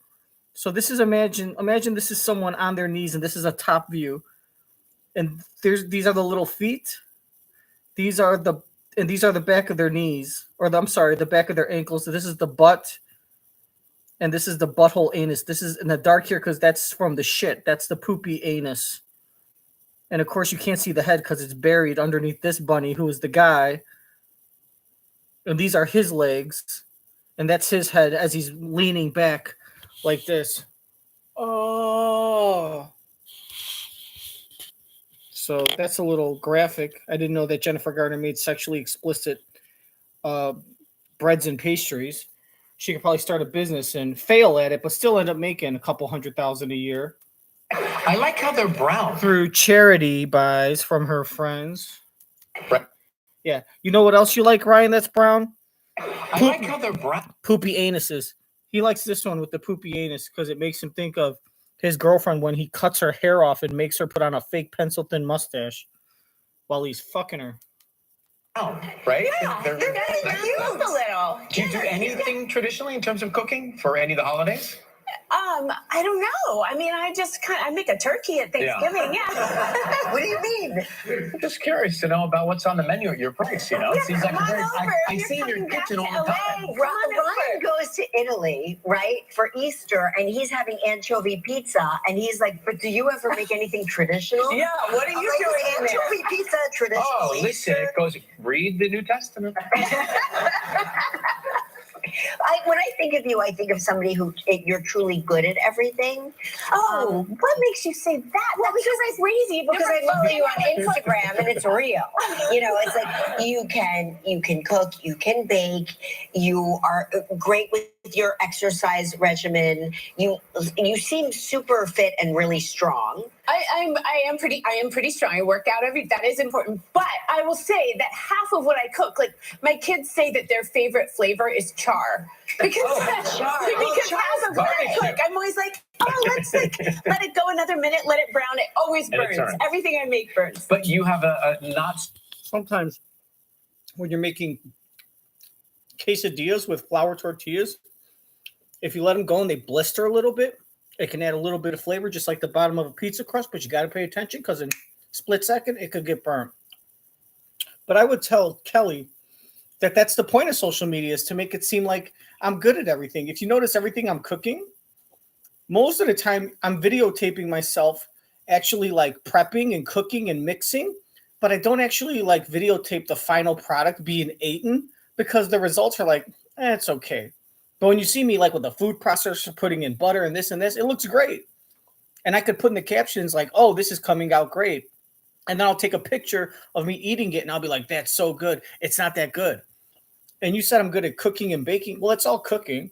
So this is imagine this is someone on their knees, and this is a top view, and these are the little feet. These are the back of their knees, the back of their ankles. So this is the butt, and this is the butthole anus. This is in the dark here because that's from the shit. That's the poopy anus. And of course, you can't see the head because it's buried underneath this bunny, who is the guy. And these are his legs, and that's his head as he's leaning back like this. Oh. So that's a little graphic. I didn't know that Jennifer Garner made sexually explicit breads and pastries. She could probably start a business and fail at it, but still end up making a couple $100,000 a year. I like how they're brown. Through charity buys from her friends. Right. Yeah. You know what else you like, Ryan, that's brown? I like how they're brown. Poopy anuses. He likes this one with the poopy anus because it makes him think of his girlfriend when he cuts her hair off and makes her put on a fake pencil thin mustache while he's fucking her. Oh, right? Yeah, they're really cute. Just a little. Do you do anything traditionally in terms of cooking for any of the holidays? I don't know. I mean, I make a turkey at Thanksgiving. Yeah. What do you mean? I'm just curious to know about what's on the menu at your place. You know, it seems like I see in your kitchen all the time. Ryan goes to Italy, right, for Easter, and he's having anchovy pizza, and he's like, "But do you ever make anything traditional?" Yeah. What are you doing there? Anchovy pizza traditional. Oh, listen, it goes. Read the New Testament. When I think of you, I think of somebody who you're truly good at everything. Oh, what makes you say that? Well, because I'm crazy. Because I follow you on Instagram, and it's real. You know, it's like you can cook, you can bake, you are great with your exercise regimen. You seem super fit and really strong. I am pretty strong. I work out that is important. But I will say that half of what I cook, like my kids say that their favorite flavor is char. Because half of what I cook, I'm always like, let's let it go another minute, let it brown. It always burns. Everything I make burns. But you have a not. Sometimes when you're making quesadillas with flour tortillas, if you let them go and they blister a little bit, it can add a little bit of flavor, just like the bottom of a pizza crust, but you got to pay attention because in a split second, it could get burnt. But I would tell Kelly that that's the point of social media, is to make it seem like I'm good at everything. If you notice everything I'm cooking, most of the time I'm videotaping myself actually like prepping and cooking and mixing, but I don't actually like videotape the final product being eaten because the results are like, it's okay. But when you see me like with the food processor putting in butter and this, it looks great. And I could put in the captions like, oh, this is coming out great. And then I'll take a picture of me eating it and I'll be like, that's so good. It's not that good. And you said I'm good at cooking and baking. Well, it's all cooking.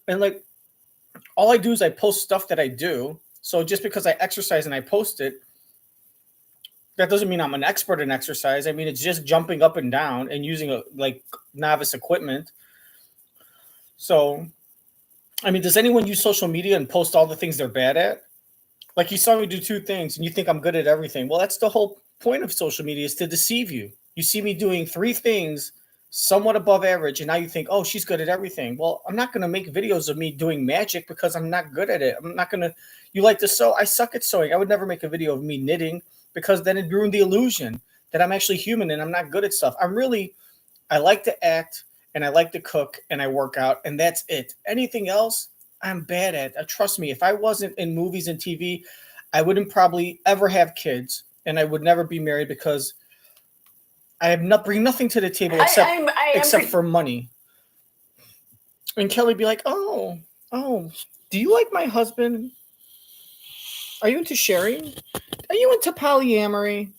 And like, all I do is I post stuff that I do. So just because I exercise and I post it, that doesn't mean I'm an expert in exercise. I mean, it's just jumping up and down and using like novice equipment. So, I mean, does anyone use social media and post all the things they're bad at? Like you saw me do two things and you think I'm good at everything. Well, that's the whole point of social media is to deceive you. You see me doing 3 things somewhat above average, and now you think, oh, she's good at everything. Well, I'm not going to make videos of me doing magic because I'm not good at it. I'm not going to, you like to sew? I suck at sewing. I would never make a video of me knitting because then it'd ruin the illusion that I'm actually human and I'm not good at stuff. I like to act and I like to cook and I work out, and that's it. Anything else, I'm bad at. Trust me, if I wasn't in movies and TV, I wouldn't probably ever have kids and I would never be married because I bring nothing to the table except for money. And Kelly be like, oh, do you like my husband? Are you into sharing? Are you into polyamory?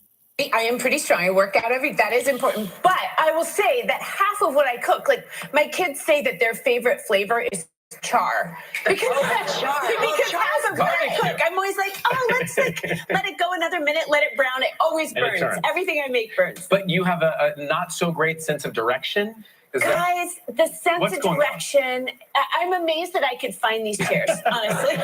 I am pretty strong. I work out that is important. But I will say that half of what I cook, like my kids say that their favorite flavor is char. Because half of what I cook, I'm always like, oh, let's let it go another minute, let it brown. It always burns. Everything I make burns. But you have a not so great sense of direction. Guys, the sense of direction, I'm amazed that I could find these chairs, honestly.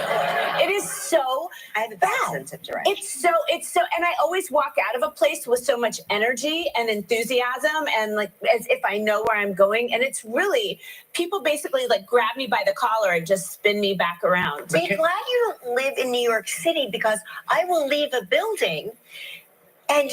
It is so I have a bad sense of direction. It's so, and I always walk out of a place with so much energy and enthusiasm and like as if I know where I'm going. And it's really, people basically like grab me by the collar and just spin me back around. I'm glad you don't live in New York City because I will leave a building and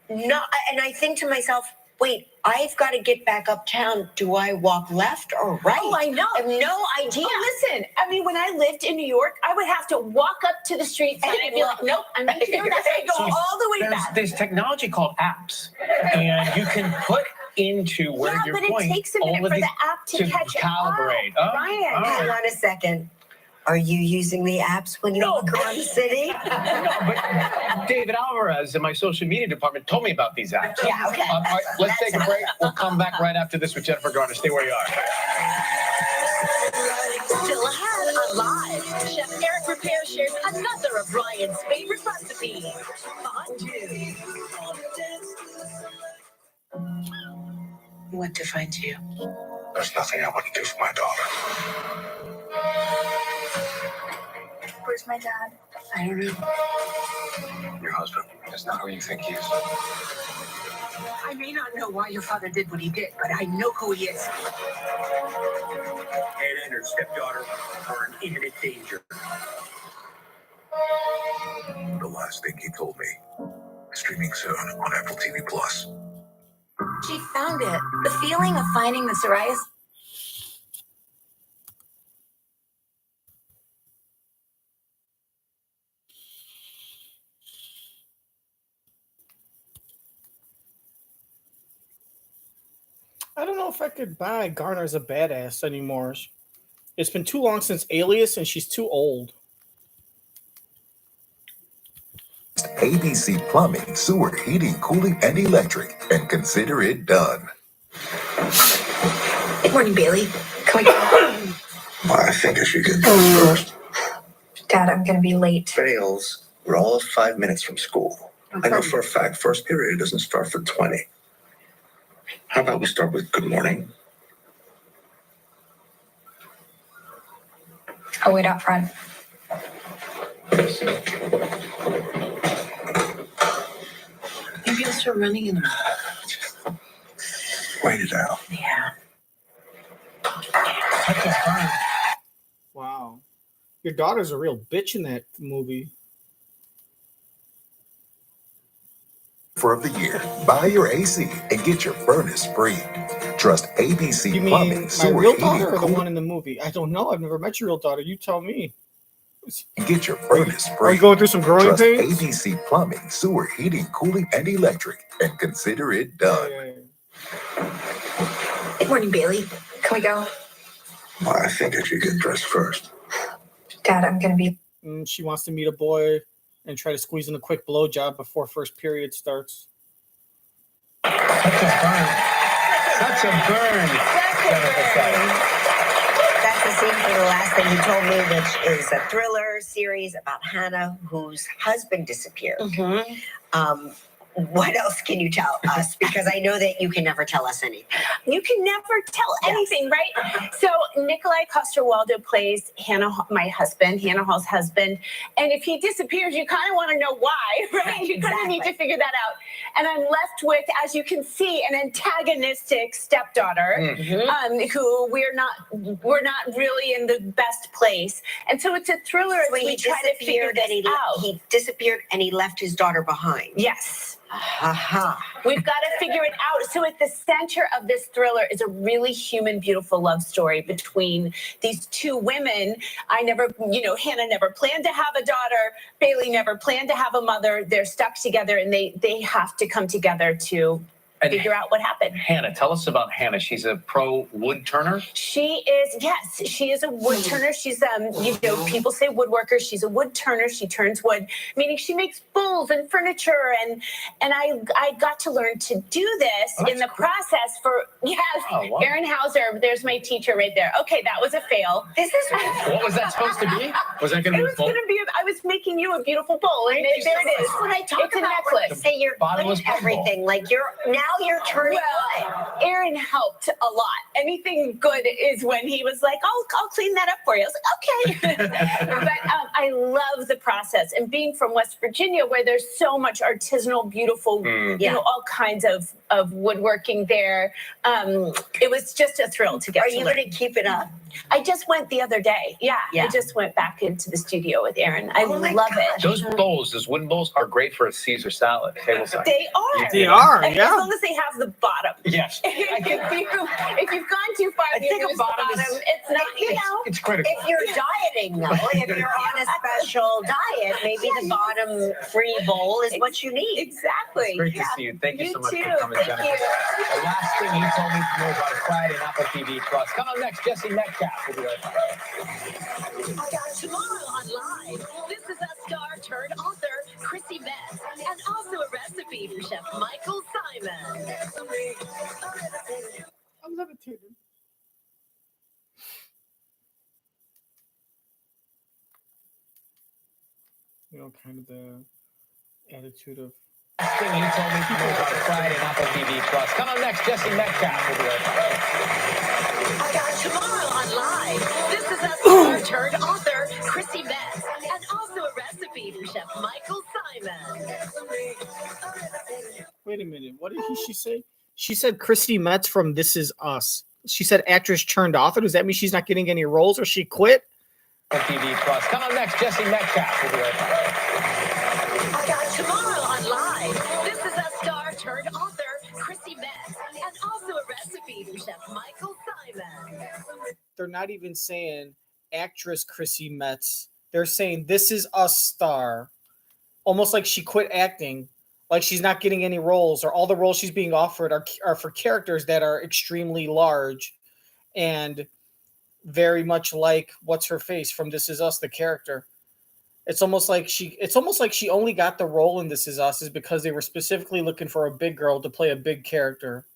I think to myself, wait, I've got to get back uptown. Do I walk left or right? Oh, I know. I have no idea. Oh, listen, I mean, when I lived in New York, I would have to walk up to the street and I'd be like, nope, I'm not doing that. I go all the way back. There's technology called apps, and you can put into where you're going. Yeah, but it takes a minute for the app to catch calibrate. Ryan, hang on a second. Are you using the apps when you walk around the city? No, but David Alvarez in my social media department told me about these apps. Yeah, okay. All right, let's take a break. We'll come back right after this with Jennifer Garner. Stay where you are. Still ahead on Live, Chef Eric Ripert shares another of Ryan's favorite recipes, fondue. What defines you? There's nothing I wouldn't do for my daughter. Where's my dad? I don't know. Your husband is not who you think he is. I may not know why your father did what he did, but I know who he is. Anna and her stepdaughter are in imminent danger. The last thing he told me. Streaming soon on Apple TV Plus. She found it. The feeling of finding the psoriasis. I don't know if I could buy Garner as a badass anymore. It's been too long since Alias, and she's too old. ABC Plumbing, Sewer, Heating, Cooling, and Electric, and consider it done. Good morning, Bailey. Can we go? I think I should get this first. Dad, I'm going to be late. Fails. We're all 5 minutes from school. I know for a fact first period doesn't start for 20. How about we start with good morning? I'll wait out front. Maybe you'll start running in the Wait it out. Yeah. Wow. Your daughter's a real bitch in that movie. Of the year, buy your AC and get your furnace free. Trust ABC You mean Plumbing, my Sewer, real Heating, daughter or the Cooling, one in the movie? I don't know. I've never met your real daughter. You tell me. and get your furnace Are free. you going through some growing Trust pains? ABC Plumbing, Sewer, Heating, Cooling, and Electric, and consider it done. Good morning, Bailey. Can we go? I think I should get dressed first. Dad, I'm going to be... She wants to meet a boy and try to squeeze in a quick blowjob before first period starts. That's a burn. That's the scene for The Last Thing He Told Me, which is a thriller series about Hannah, whose husband disappeared. what else can you tell us? Because I know that you can never tell us anything. You can never tell anything, right? So Nikolai Coster-Waldau plays Hannah, my husband, Hannah Hall's husband. And if he disappears, you kind of want to know why, right? You kind of need to figure that out. And I'm left with, as you can see, an antagonistic stepdaughter who we're not really in the best place. And so it's a thriller as we try to figure this out. He disappeared and he left his daughter behind. Yes. Aha. We've got to figure it out. So at the center of this thriller is a really human, beautiful love story between these two women. Hannah never planned to have a daughter. Bailey never planned to have a mother. They're stuck together and they have to come together to figure out what happened. Hannah, tell us about Hannah. She's a pro wood turner. She is a wood turner. She's people say woodworker. She's a wood turner. She turns wood, meaning she makes bowls and furniture. And I got to learn to do this in the process for Erin Hauser. There's my teacher right there. Okay, that was a fail. This is what was that supposed to be? Was that going to be? It was going to be. I was making you a beautiful bowl, and there it is. When I talk It's a about necklace. say you're good at everything, like you're turning Well, Aaron helped a lot. Anything good is when he was like, I'll clean that up for you. I was like, okay. But I love the process. And being from West Virginia, where there's so much artisanal, beautiful, all kinds of woodworking there, it was just a thrill to get Are you going to keep it up? I just went the other day. Yeah. I just went back into the studio with Aaron. I love it. Those bowls, those wooden bowls, are great for a Caesar salad table side. They are. They are, As long as they have the bottom. Yes. If you've gone too far, you use the bottom. It's not, it's critical. If you're dieting, though, if you're on a special diet, maybe the bottom free bowl is what you need. Exactly. It's great to see you. Thank you so much too. for coming, Jennifer. The last thing you told me to know about Friday and Apple TV Plus. Come on next, Jesse Metcalfe. We'll be right back. Tomorrow on Live, This Is Us star turned author Chrissy Metz, and also a recipe for Chef Michael Simon. I'm levitating. Kind of the attitude of. Last thing you told me to know about Friday and Apple TV Plus. Come on next, Jesse Metcalfe. We'll be right back. Tomorrow on Live, This Is Us star turned author Chrissy Metz, and also a recipe for Chef Michael Simon. Wait a minute. What did she say? She said Christy Metz from This Is Us. She said actress turned author. Does that mean she's not getting any roles or she quit? Apple TV Plus. Come on next, Jesse Metcalfe. We'll be right back. Tomorrow on Live, This Is Us star turned author Chrissy Metz, and also a recipe for Chef Michael Simon. They're not even saying actress Chrissy Metz. They're saying This Is Us star. Almost like she quit acting, like she's not getting any roles, or all the roles she's being offered are for characters that are extremely large and very much like what's her face from This Is Us, the character. It's almost like she only got the role in This Is Us is because they were specifically looking for a big girl to play a big character.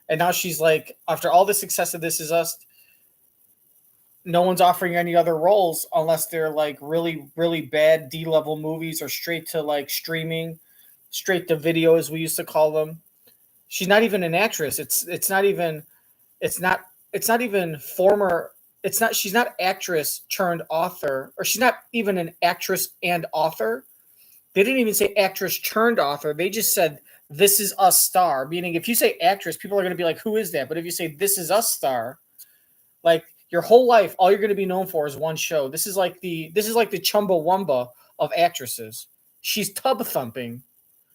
And now she's like, after all the success of This Is Us, no one's offering any other roles unless they're like really, really bad D-level movies or straight to like streaming, straight to video as we used to call them. She's not even an actress. She's not actress turned author, or she's not even an actress and author. They didn't even say actress turned author. They just said This Is Us star, meaning if you say actress, people are going to be like, who is that? But if you say This Is Us star, like your whole life, all you're going to be known for is one show. This is like the Chumbawamba of actresses. She's tub thumping.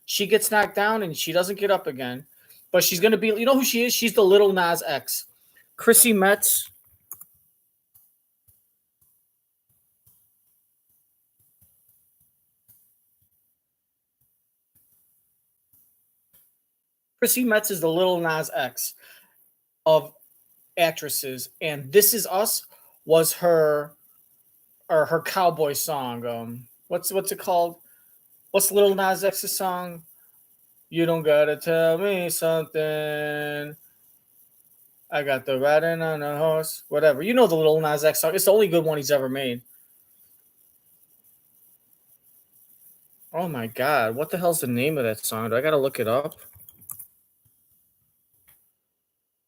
She gets knocked down and she doesn't get up again. But she's going to be, you know who she is? She's the Little Nas X. Chrissy Metz. Chrissy Metz is the Little Nas X of actresses, and This Is Us was her cowboy song. What's it called? What's Little Nas X's song? You don't gotta tell me something. I got the riding on a horse. Whatever. You know the Little Nas X song. It's the only good one he's ever made. Oh my God. What the hell's the name of that song? Do I got to look it up?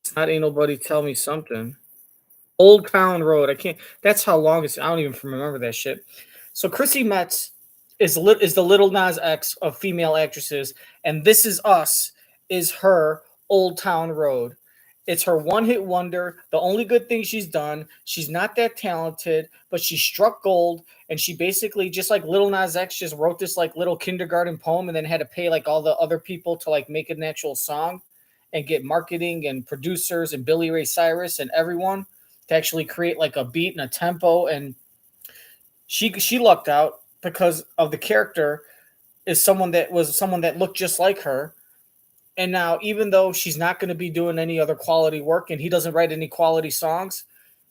It's not Ain't Nobody Tell Me Something. Old Town Road. I can't. That's how long it's. I don't even remember that shit. So Chrissy Metz is the Little Nas X of female actresses, and This Is Us is her Old Town Road. It's her one hit wonder. The only good thing she's done. She's not that talented, but she struck gold, and she basically just like Little Nas X just wrote this like little kindergarten poem, and then had to pay like all the other people to like make an actual song, and get marketing and producers and Billy Ray Cyrus and everyone to actually create like a beat and a tempo. And she lucked out because of the character is someone that looked just like her. And now, even though she's not going to be doing any other quality work and he doesn't write any quality songs,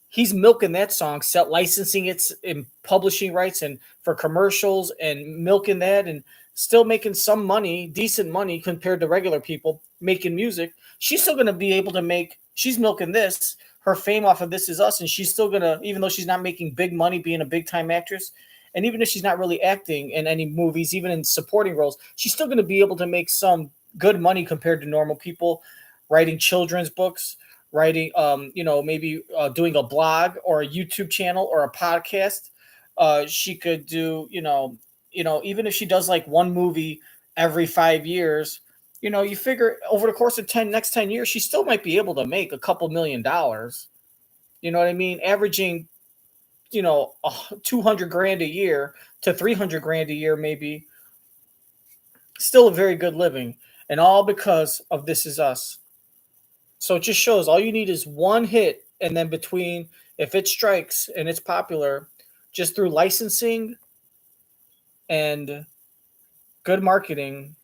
he's milking that song, licensing it in publishing rights and for commercials and milking that and still making some money, decent money compared to regular people making music. She's still going to be able to she's milking this, her fame off of This Is Us. And she's still going to, even though she's not making big money being a big time actress, and even if she's not really acting in any movies, even in supporting roles, she's still going to be able to make some good money compared to normal people writing children's books, writing, maybe doing a blog or a YouTube channel or a podcast. She could do, even if she does like one movie every 5 years, you figure over the course of next 10 years, she still might be able to make a couple $1,000,000. You know what I mean? Averaging, 200 grand a year to 300 grand a year, maybe. Still a very good living, and all because of This Is Us. So it just shows all you need is one hit, and then if it strikes and it's popular, just through licensing and good marketing,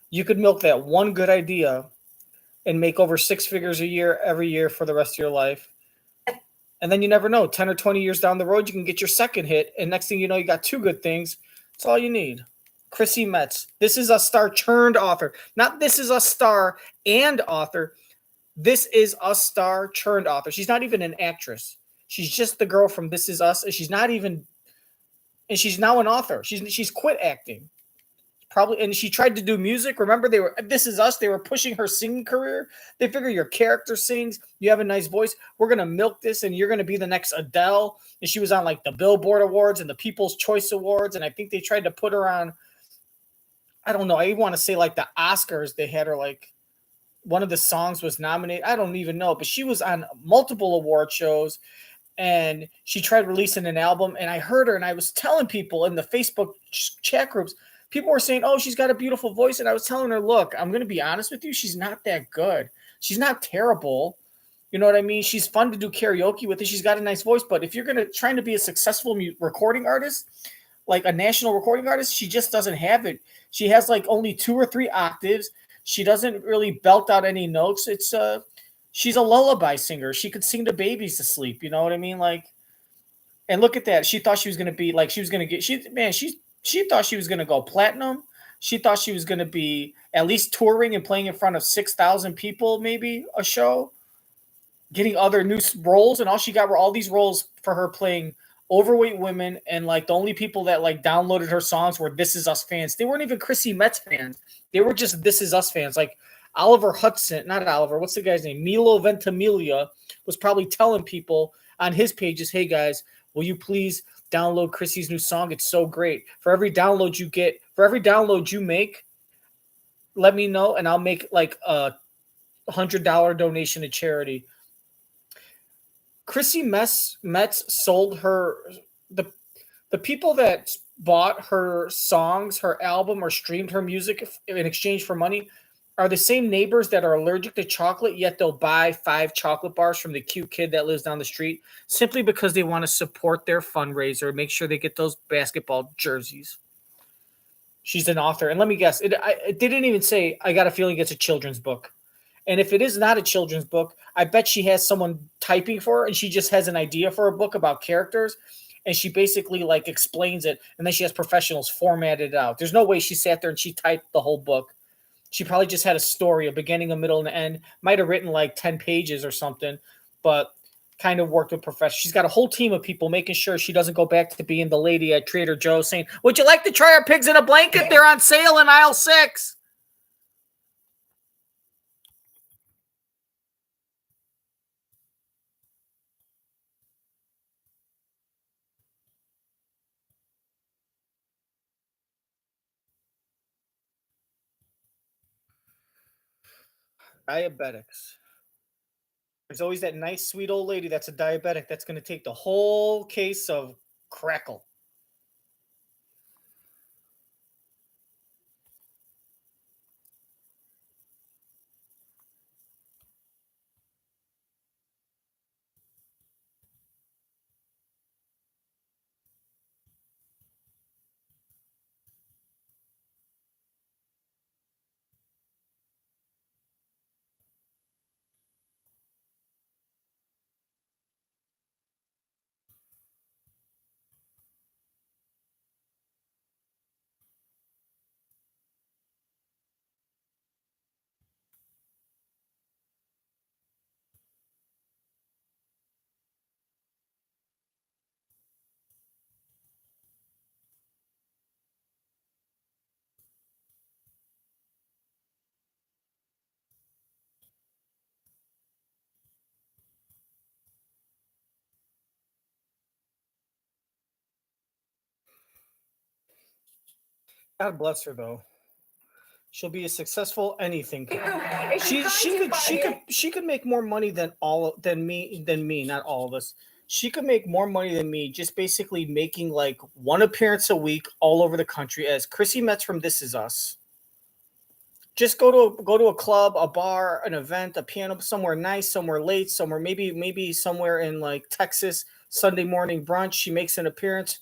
you could milk that one good idea and make over 6 figures a year every year for the rest of your life. And then you never know, 10 or 20 years down the road, you can get your second hit, and next thing you know, you got 2 good things. That's all you need. Chrissy Metz. This Is Us star turned author. Not This Is Us star and author. This Is Us star turned author. She's not even an actress. She's just the girl from This Is Us, and she's now an author. She's quit acting. Probably, and she tried to do music. Remember, This Is Us, they were pushing her singing career. They figure your character sings, you have a nice voice, we're gonna milk this, and you're gonna be the next Adele. And she was on like the Billboard Awards and the People's Choice Awards, and I think they tried to put her on, I don't know, I want to say like the Oscars. They had her like one of the songs was nominated. I don't even know, but she was on multiple award shows, and she tried releasing an album. And I heard her, and I was telling people in the Facebook chat groups, people were saying, "Oh, she's got a beautiful voice," and I was telling her, "Look, I'm going to be honest with you. She's not that good. She's not terrible. You know what I mean? She's fun to do karaoke with, and she's got a nice voice. But if you're trying to be a successful recording artist, like a national recording artist, she just doesn't have it. She has like only 2 or 3 octaves. She doesn't really belt out any notes. She's a lullaby singer. She could sing the babies to sleep. You know what I mean? Like, and look at that. She thought she was going to be like, she was going to get, she thought she was going to go platinum. She thought she was going to be at least touring and playing in front of 6,000 people, maybe a show, getting other new roles. And all she got were all these roles for her playing overweight women. And like the only people that like downloaded her songs were This Is Us fans. They weren't even Chrissy Metz fans. They were just This Is Us fans. Like Oliver Hudson, not Oliver, what's the guy's name? Milo Ventimiglia was probably telling people on his pages, "Hey guys, will you please download Chrissy's new song? It's so great. For every download you get, for every download you make, let me know, and I'll make like a $100 donation to charity." Chrissy Metz sold her the people that bought her songs, her album, or streamed her music in exchange for money are the same neighbors that are allergic to chocolate, yet they'll buy 5 chocolate bars from the cute kid that lives down the street simply because they want to support their fundraiser, make sure they get those basketball jerseys. She's an author. And let me guess, it didn't even say, I got a feeling it's a children's book. And if it is not a children's book, I bet she has someone typing for her, and she just has an idea for a book about characters, and she basically like explains it, and then she has professionals format it out. There's no way she sat there and she typed the whole book. She probably just had a story, a beginning, a middle, and an end. Might have written like 10 pages or something, but kind of worked with professionals. She's got a whole team of people making sure she doesn't go back to being the lady at Trader Joe's saying, "Would you like to try our pigs in a blanket? They're on sale in aisle 6." Diabetics. There's always that nice, sweet old lady that's a diabetic that's going to take the whole case of crackle. God bless her, though. She'll be a successful anything. She could make more money than me. Not all of us. She could make more money than me just basically making like one appearance a week all over the country as Chrissy Metz from This Is Us. Just go to a club, a bar, an event, a piano, somewhere nice, somewhere late, somewhere maybe somewhere in like Texas, Sunday morning brunch. She makes an appearance.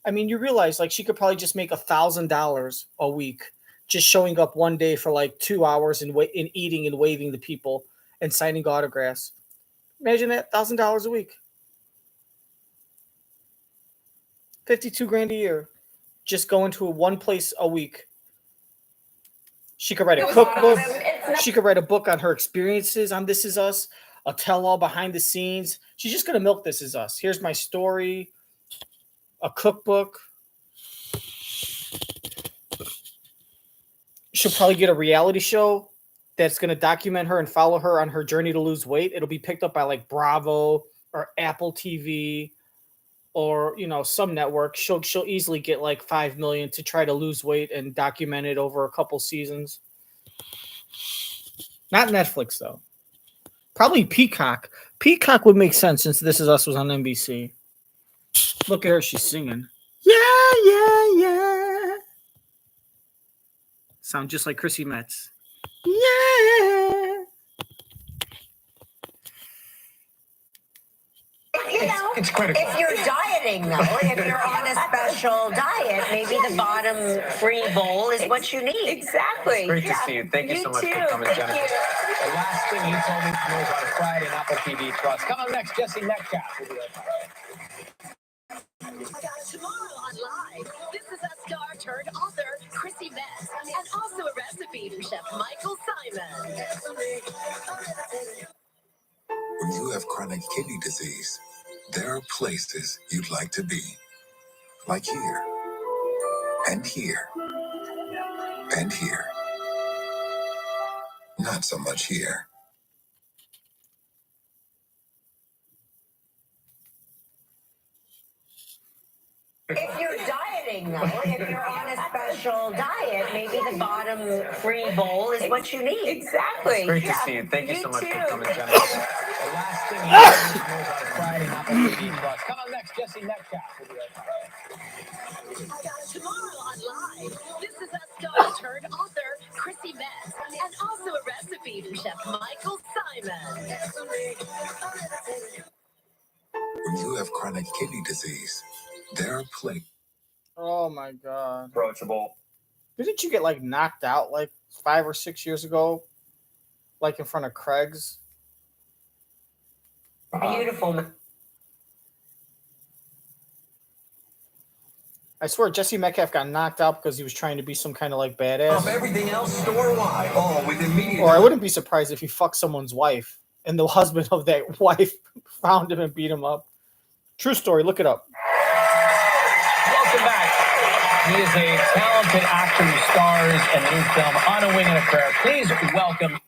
I mean, you realize like she could probably just make $1,000 a week just showing up one day for like 2 hours and eating and waving to people and signing autographs. Imagine that, $1,000 a week, $52,000 a year, just going to one place a week. She could write a cookbook. She could write a book on her experiences on This Is Us, a tell-all behind the scenes. She's just gonna milk This Is Us. Here's my story, a cookbook. She'll probably get a reality show that's going to document her and follow her on her journey to lose weight. It'll be picked up by like Bravo or Apple TV or, some network. She'll easily get like $5 million to try to lose weight and document it over a couple seasons. Not Netflix, though. Probably Peacock. Peacock would make sense since This Is Us was on NBC. Look at her. She's singing. Yeah, yeah, yeah. Sound just like Chrissy Metz. Yeah. It's critical. If you're dieting, though, if you're on a special diet, maybe the bottom free bowl is what you need. Exactly. It's great to see you. Thank you so much for coming, Jennifer. The last thing you told me was on Friday on Apple TV Plus. Come on next, Jesse Metcalfe. We'll be right back. Tomorrow on Live, This Is Us star turned author Chrissy Metz, and also a recipe from Chef Michael Simon. When you have chronic kidney disease, there are places you'd like to be. Like here, and here, and here. Not so much here. If you're dieting, though, if you're on a special diet, maybe the bottom free bowl is what you need. Exactly. It's great to see you. Thank you so much for coming, Jennifer. The last thing you told me was on Friday on Apple TV Plus. Come on next, Jesse Metcalfe. We'll be right back. Tomorrow on Live, This Is Us star turned author Chrissy Metz, and also a recipe from Chef Michael Simon. When you have chronic kidney disease, there are places. Oh my God. Approachable. Didn't you get like knocked out like 5 or 6 years ago? Like in front of Craig's? Beautiful. I swear Jesse Metcalfe got knocked out because he was trying to be some kind of like badass. Everything else store-wide, all with immediate. Or I wouldn't be surprised if he fucked someone's wife and the husband of that wife found him and beat him up. True story. Look it up. Welcome back. He is a talented actor who stars in the new film On a Wing and a Prayer. Please welcome.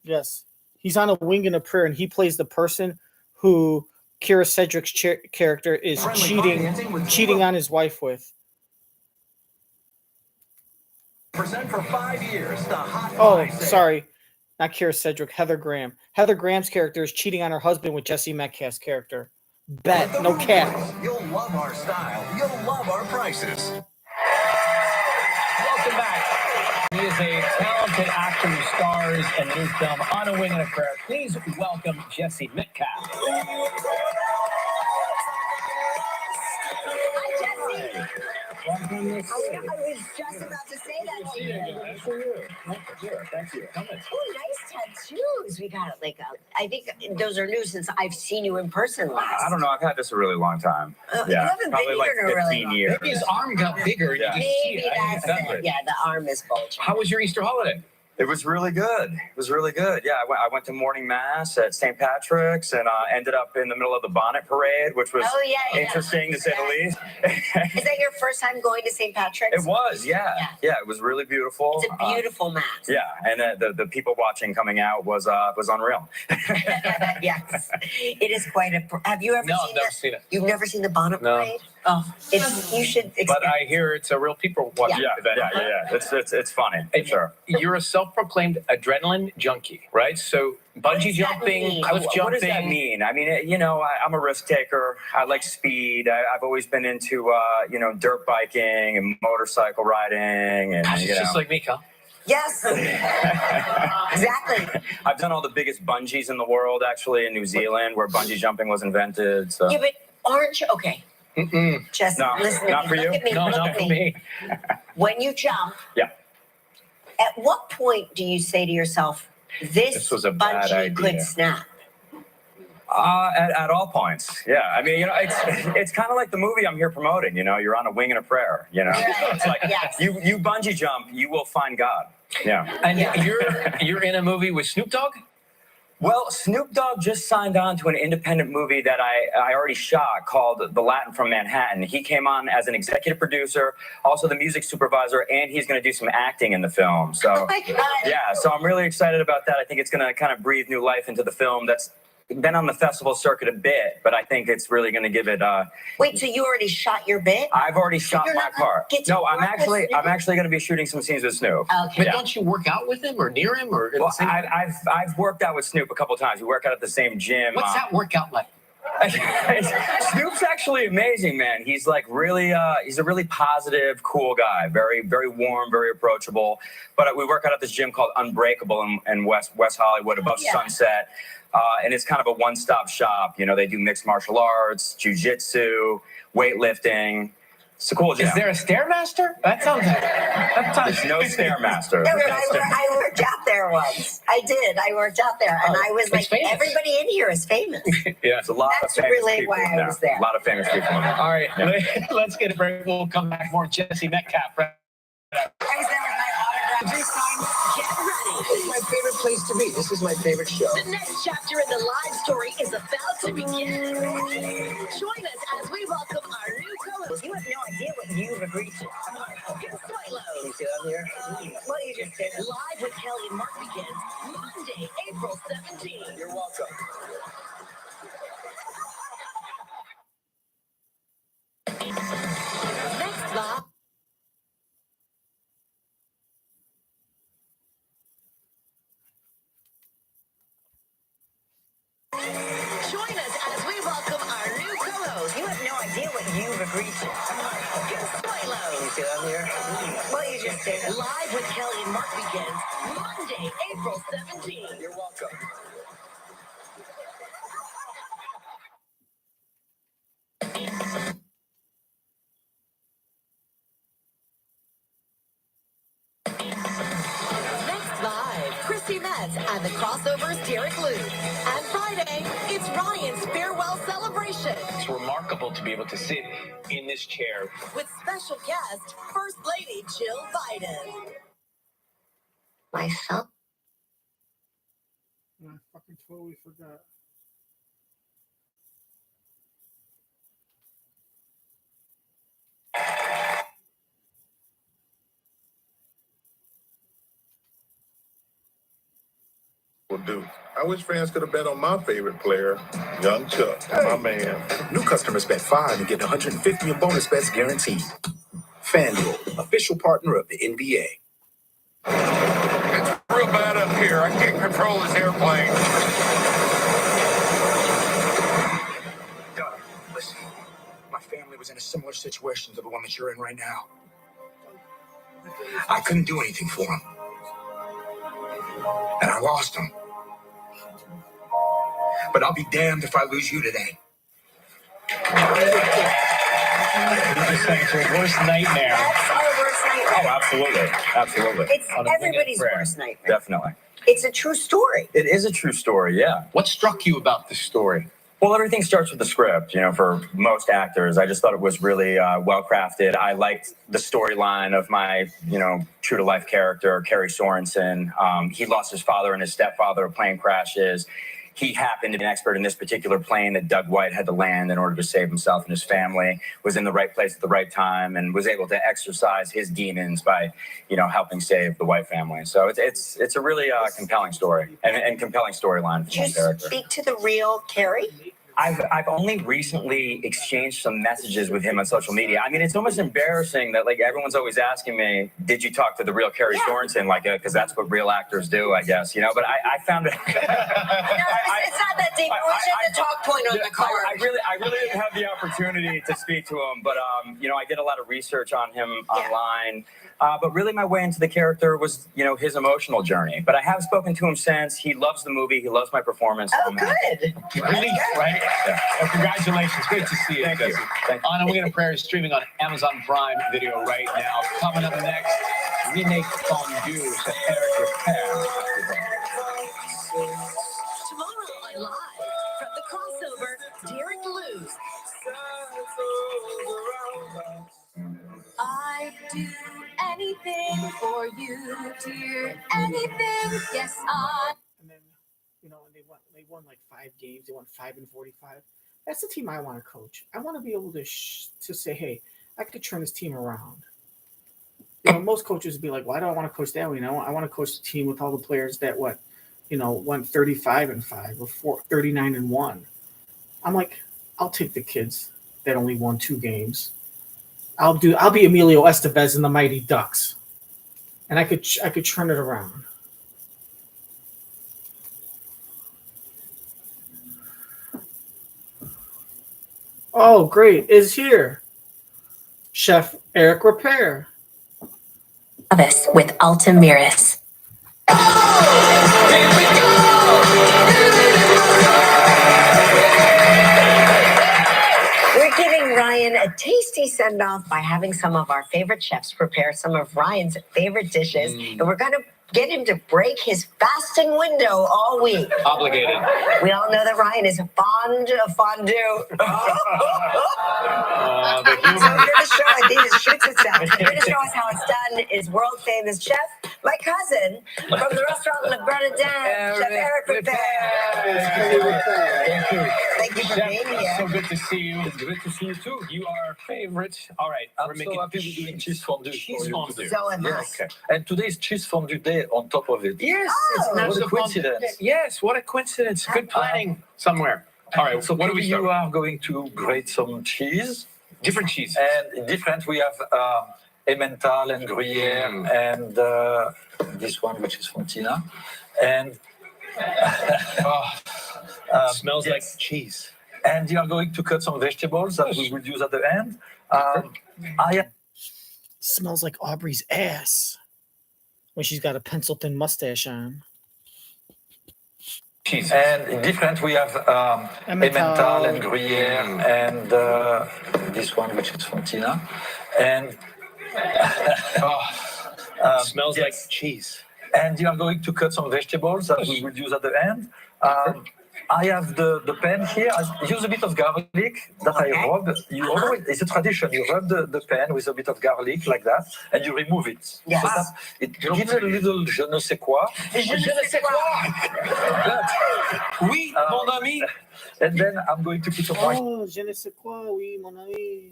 Yes. He's on A Wing and a Prayer, and he plays the person who Kira Sedgwick's character is cheating on his wife with. Present for 5 years. The hot Oh, sorry. Not Kira Sedgwick, Heather Graham. Heather Graham's character is cheating on her husband with Jesse Metcalfe's character. Bet, no cap. You'll love our style. You'll love our prices. Welcome back. He is a talented actor who stars in the new film On a Wing and a Prayer. Please welcome Jesse Metcalfe. Hi, Jesse. I was just about to say that to you. Thank you. Oh, nice tattoos. We got like I think those are new since I've seen you in person last. I don't know. I've had this a really long time. You haven't probably been like here in a 15 really long years. Maybe his arm got bigger. And Yeah. you just see Maybe it. that's it. Yeah, the arm is bulging. How was your Easter holiday? It was really good. It was really good. Yeah, I went to morning mass at St. Patrick's and ended up in the middle of the bonnet parade, which was interesting to say the least. Is that your first time going to St. Patrick's? It was, yeah. It was really beautiful. It's a beautiful mass. Yeah, and the people watching coming out was unreal. Yes, it is quite a. Have you ever No, seen I've never that? seen it. You've never seen the bonnet No. parade? Oh, you should. But I hear it's a real people watching event. Yeah. It's funny, for sure. You're a self-proclaimed adrenaline junkie, right? So bungee jumping, cliff jumping. What does that mean? I mean, I'm a risk taker. I like speed. I've always been into, dirt biking and motorcycle riding. And, Gosh, it's just like me, huh? Yes. Exactly. I've done all the biggest bungees in the world, actually, in New Zealand, where bungee jumping was invented. So. Yeah, but aren't you okay? Just No, listen. not for you. Look at me. No, look not at for me. When you jump, Yeah. at what point do you say to yourself, "This was a bad bungee idea. could snap"? At all points. Yeah. I mean, it's kind of like the movie I'm here promoting. You're on a wing and a prayer. It's like you bungee jump, you will find God. Yeah. And you're in a movie with Snoop Dogg? Well, Snoop Dogg just signed on to an independent movie that I already shot called The Latin from Manhattan. He came on as an executive producer, also the music supervisor, and he's going to do some acting in the film. So, Oh my God. yeah, so I'm really excited about that. I think it's going to kind of breathe new life into the film that's been on the festival circuit a bit, but I think it's really going to give it. Wait, so you already shot your bit? I've already shot you're my not gonna part. get to No, I'm work with Snoop? actually going to be shooting some scenes with Snoop. Okay. But don't you work out with him or near him or? Well, I've worked out with Snoop a couple times. We work out at the same gym. What's that workout like? Snoop's actually amazing, man. He's like really, he's a really positive, cool guy. Very, very warm, very approachable. But we work out at this gym called Unbreakable in West Hollywood above Sunset. And it's kind of a one-stop shop. They do mixed martial arts, jiu-jitsu, weightlifting. It's a cool gym. Is there a Stairmaster? That sounds There's no Stairmaster. No, I worked out there once. I did. I worked out there, and I was like, famous. everybody in here is famous. Yeah, it's a lot That's of famous really people. why I was there. A lot of famous people. All right, let's get a break. We'll come back more Jesse Metcalfe. Right? Guys, there was my autograph. This time, get ready. It's my favorite place to be. This is my favorite show. The next chapter in the live story is about to begin. Join us as we welcome our new co-host. You have no idea what you've agreed to. Consuelo. See I'm here? What you just did? Live with Kelly and Mark begins Monday, April 17th. You're welcome. Next stop. Join us as we welcome our new co-host. You have no idea what you've agreed to. Consuelo. See I'm here? What you just did? Live with Kelly and Mark begins Monday, April 17th. You're welcome. Next live, Christy Metz and the Crossovers Derek Luke. And Friday, it's Ryan's farewell celebration It's remarkable to be able to sit in this chair. with special guest, First Lady Jill Biden. My son? totally forgot. Will do. I wish fans could have bet on my favorite player, Young Chuck. My man. New customers bet 5 and get 150 in bonus bets guaranteed. FanDuel, official partner of the NBA. It's real bad up here. I can't control this airplane. Doug, listen. My family was in a similar situation to the one that you're in right now. I couldn't do anything for them. And I lost them. But I'll be damned if I lose you today. It's your worst nightmare. That's our worst nightmare. Oh, absolutely. Absolutely. It's everybody's worst nightmare. Definitely. It's a true story. It is a true story, yeah. What struck you about this story? Well, everything starts with the script. You know, for most actors, I just thought it was really well crafted. I liked the storyline of my, true to life character, Kerry Sorensen. He lost his father and his stepfather in plane crashes. He happened to be an expert in this particular plane that Doug White had to land in order to save himself and his family, was in the right place at the right time, and was able to exorcise his demons by, helping save the White family. So it's a really compelling story and compelling storyline for Did my character. you speak to the real Kerry? I've only recently exchanged some messages with him on social media. I mean, it's almost embarrassing that everyone's always asking me, "Did you talk to the real Kerry Sorensen?" Because that's what real actors do, I guess. But I found it. It's not that deep. It was just a talk point on the card. I really didn't have the opportunity to speak to him, but I did a lot of research on him online. But really, my way into the character was, his emotional journey. But I have spoken to him since. He loves the movie. He loves my performance. Oh, good. Relief, right? Yeah. Well, congratulations. Great to see you. Thank you. Anna, we're going to prayer is streaming on Amazon Prime Video right now. Coming up next, remake Fondue to Eric Ripert. Tomorrow on Live from the crossover, Derek Lewis. I'd do anything for you, dear. Anything. Yes, I. And then, and they won like 5 games. They won 5 and 45. That's the team I want to coach. I want to be able to say, hey, I could turn this team around. Most coaches would be like, why do I want to coach that way? I want to coach the team with all the players that won 35 and 5 or 39 and 1. I'm like, I'll take the kids that only won 2 games. I'll be Emilio Estevez in the Mighty Ducks, and I could turn it around. Oh, great! Is here, Chef Eric Ripert. This with Altamiris. We're giving Ryan a tasty send-off by having some of our favorite chefs prepare some of Ryan's favorite dishes. And we're going to get him to break his fasting window all week. Obligated. We all know that Ryan is fond of fondue. So here to show us, he just shoots itself. Here to show us how it's done is world-famous chef, my cousin, from the restaurant Le Grenadin, Chef Eric Ripert. Thank you for being here. So good to see you. It's great to see you too. You are our favorite. All right. I'm so happy we're doing cheese fondue. Cheese fondue. So am I. Yes. And today is cheese fondue day on top of it. Yes. Oh, It's what a coincidence. Yes. What a coincidence. Good planning somewhere. All right. So what do we you start? are going to grate some cheese. Different cheese. And different, we have Emmental and Gruyere and this one, which is from Tina. And Smells like cheese. And you are going to cut some vegetables that we will use at the end. Smells like Aubrey's ass when she's got a pencil thin mustache on. Cheese. And different, we have Emmental and Gruyere and this one, which is from Tina. And smells like cheese. And you are going to cut some vegetables that we will use at the end. I have the pan here. I use a bit of garlic that I rub. You always, it's a tradition. You rub the pan with a bit of garlic like that, and you remove it. Yes. So that it gives a little je ne sais quoi. Je ne sais quoi. Oui, mon ami. And then I'm going to put some white. Oh, je ne sais quoi, oui, mon ami.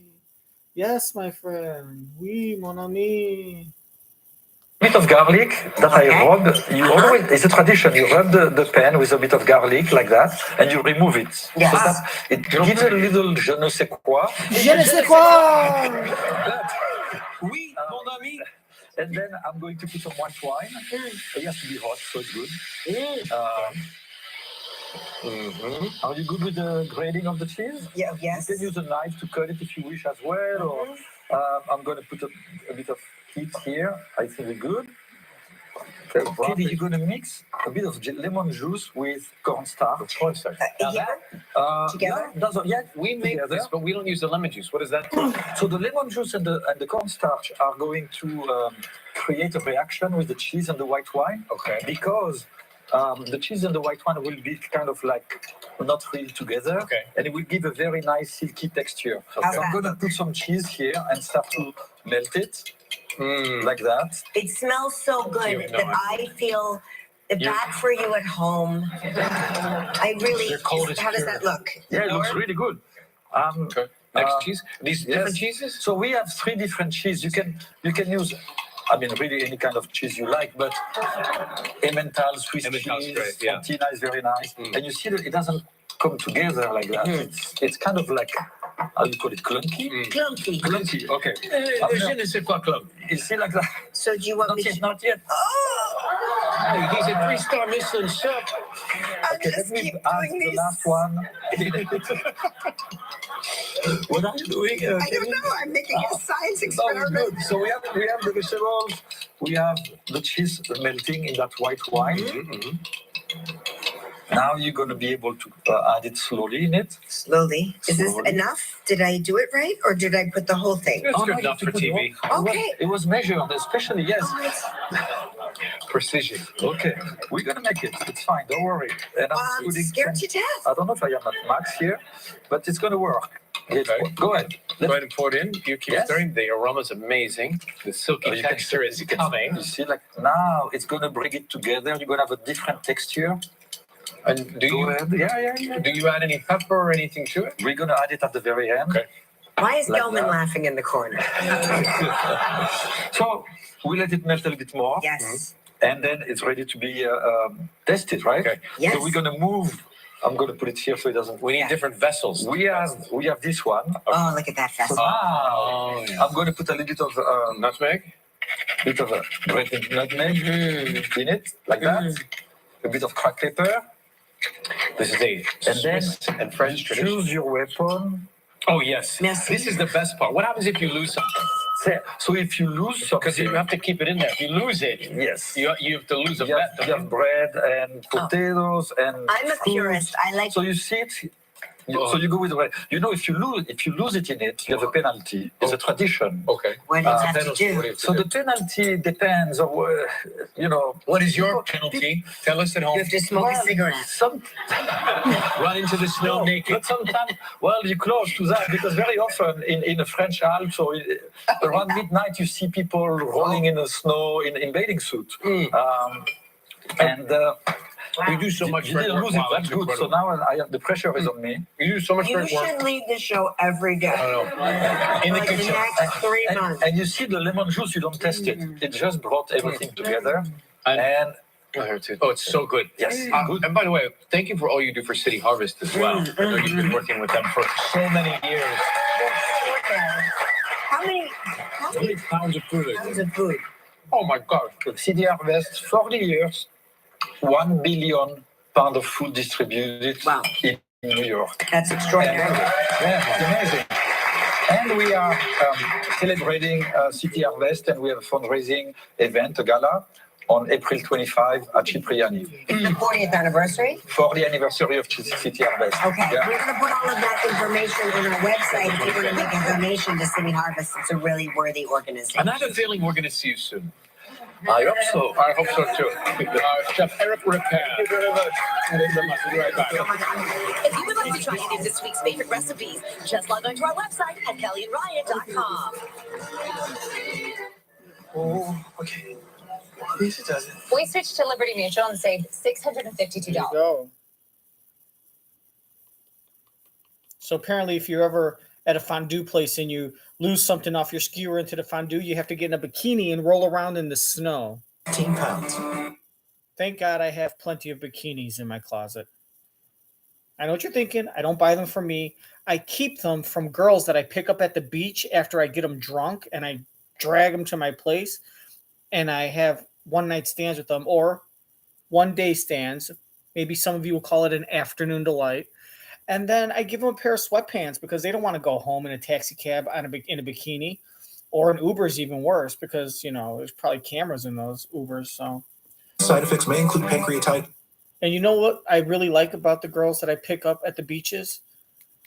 Yes, my friend. Oui, mon ami. Bit of garlic that I rub. You always, it's a tradition. You rub the pan with a bit of garlic like that, and you remove it. Yes. So that it gives a little je ne sais quoi. Je ne sais quoi. Oui, mon ami. And then I'm going to put some white wine. It has to be hot, so it's good. Are you good with the grating of the cheese? Yeah, yes. You can use a knife to cut it if you wish as well. Or I'm going to put a bit of heat here. I think we're good. Katie, you're going to mix a bit of lemon juice with cornstarch. Together? We make this, but we don't use the lemon juice. What is that? So the lemon juice and the cornstarch are going to create a reaction with the cheese and the white wine. Okay. Because the cheese and the white wine will be kind of like not really together. Okay. And it will give a very nice silky texture. Okay. So I'm going to put some cheese here and start to melt it like that. It smells so good that I feel bad for you at home. I really. How does that look? Yeah, it looks really good. Next cheese? These different cheeses? So we have 3 different cheese. You can use, I mean, really any kind of cheese you like, but Emmental, Swiss cheese, Fontina is very nice. And you see that it doesn't come together like that. It's kind of like, how do you call it, clunky? Clunky. Clunky, okay. Je ne sais quoi club. You see like that? So do you want me to? Not yet. Hey, he's a 3-star Michelin chef. Okay, let me add the last one. What are you doing? I don't know. I'm making a science experiment. Good. So we have the vegetables, we have the cheese melting in that white wine. Now you're going to be able to add it slowly in it. Slowly. Is this enough? Did I do it right, or did I put the whole thing? It's good enough for TV. Okay. It was measured, especially, yes. Precision. Okay, we're going to make it. It's fine, don't worry. And I'm scared to death. I don't know if I am at max here, but it's going to work. Okay. Go ahead. Go ahead and pour it in. You keep stirring. The aroma's amazing. The silky texture is coming. You see, like now it's going to bring it together. You're going to have a different texture. And do you add any pepper or anything to it? We're going to add it at the very end. Okay. Why is Gelman laughing in the corner? So we let it melt a little bit more. Yes. And then it's ready to be tested, right? Okay. Yes. So we're going to move. I'm going to put it here so it doesn't. We need different vessels. We have this one. Oh, look at that vessel. I'm going to put a little bit of nutmeg. Bit of grated nutmeg in it, like that. A bit of cracked pepper. This is a Swiss and French tradition. Choose your weapon. Oh, yes. This is the best part. What happens if you lose something? So if you lose something... Because you have to keep it in there. If you lose it, you have to lose a bet. You have bread and potatoes and I'm a fruit. purist. I like... So you see it... So you go with the bread. You know, if you lose it in it, you have a penalty. It's a tradition. Okay. What do you have to do? So the penalty depends on, What is your penalty? Tell us at home. You have to smoke a cigarette. Run into the snow naked. But sometimes, you're close to that because very often in a French Alps or around midnight, you see people rolling in the snow in bathing suit. We do so much. You didn't lose it. That's good. So now the pressure is on me. You do so much You great work. should leave the show every day. In the Like the kitchen. next 3 months. And you see the lemon juice, you don't test it. It just brought everything together. And oh, it's so good. Yes. Good. And by the way, thank you for all you do for City Harvest as well. I know you've been working with them for so many years. How many pounds of food? pounds of food? Oh my God. City Harvest, 40 years, 1 billion pounds of food distributed in New York. That's extraordinary. Yeah, it's amazing. And we are celebrating City Harvest, and we have a fundraising event, a gala, on April 25 at Cipriani. It's the 40th anniversary? For the anniversary of City Harvest. Okay, Yeah. we're going to put all of that information on our website if you want to make a donation to City Harvest. It's a really worthy organization. And I have a feeling we're going to see you soon. I hope so. I hope so too. Chef Eric Ripert. Thank you very much. Thank you very much. We'll be right back. If you would like to try any of this week's favorite recipes, just log on to our website at kellyandryan.com. Oh, okay. Please, it doesn't. We switched to Liberty Mutual and saved $652. There you go. So apparently, if you're ever at a fondue place and you lose something off your skewer into the fondue, you have to get in a bikini and roll around in the snow. 15 pounds. Thank God I have plenty of bikinis in my closet. I know what you're thinking. I don't buy them for me. I keep them from girls that I pick up at the beach after I get them drunk and I drag them to my place and I have one-night stands with them or one-day stands. Maybe some of you will call it an afternoon delight. And then I give them a pair of sweatpants because they don't want to go home in a taxi cab in a bikini, or an Uber is even worse because, you know, there's probably cameras in those Ubers. So Side effects may include pancreatitis. And you know what I really like about the girls that I pick up at the beaches?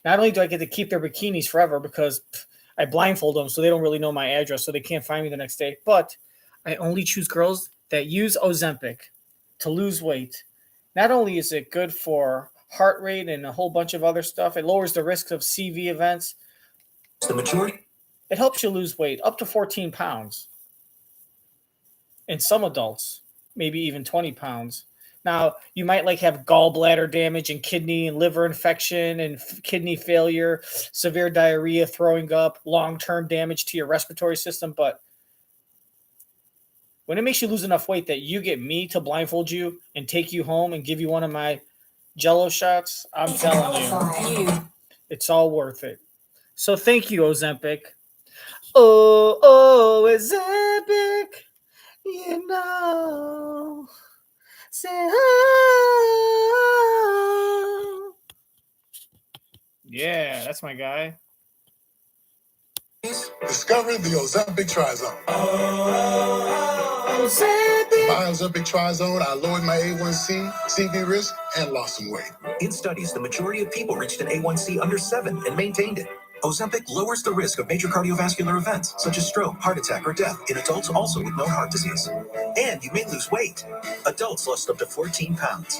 Not only do I get to keep their bikinis forever because I blindfold them so they don't really know my address so they can't find me the next day, but I only choose girls that use Ozempic to lose weight. Not only is it good for heart rate and a whole bunch of other stuff, it lowers the risk of CV events. The majority. It helps you lose weight up to 14 pounds. In some adults, maybe even 20 pounds. Now, you might have gallbladder damage and kidney and liver infection and kidney failure, severe diarrhea, throwing up, long-term damage to your respiratory system. But when it makes you lose enough weight that you get me to blindfold you and take you home and give you one of my Jello shots, I'm telling you, it's all worth it. So thank you, Ozempic. Oh, Ozempic, you know. Say oh. Yeah, that's my guy. Discover the Ozempic Trizone. My Ozempic Trizone, I lowered my A1C, CV risk, and lost some weight. In studies, the majority of people reached an A1C under 7 and maintained it. Ozempic lowers the risk of major cardiovascular events, such as stroke, heart attack, or death, in adults also with known heart disease. And you may lose weight. Adults lost up to 14 pounds.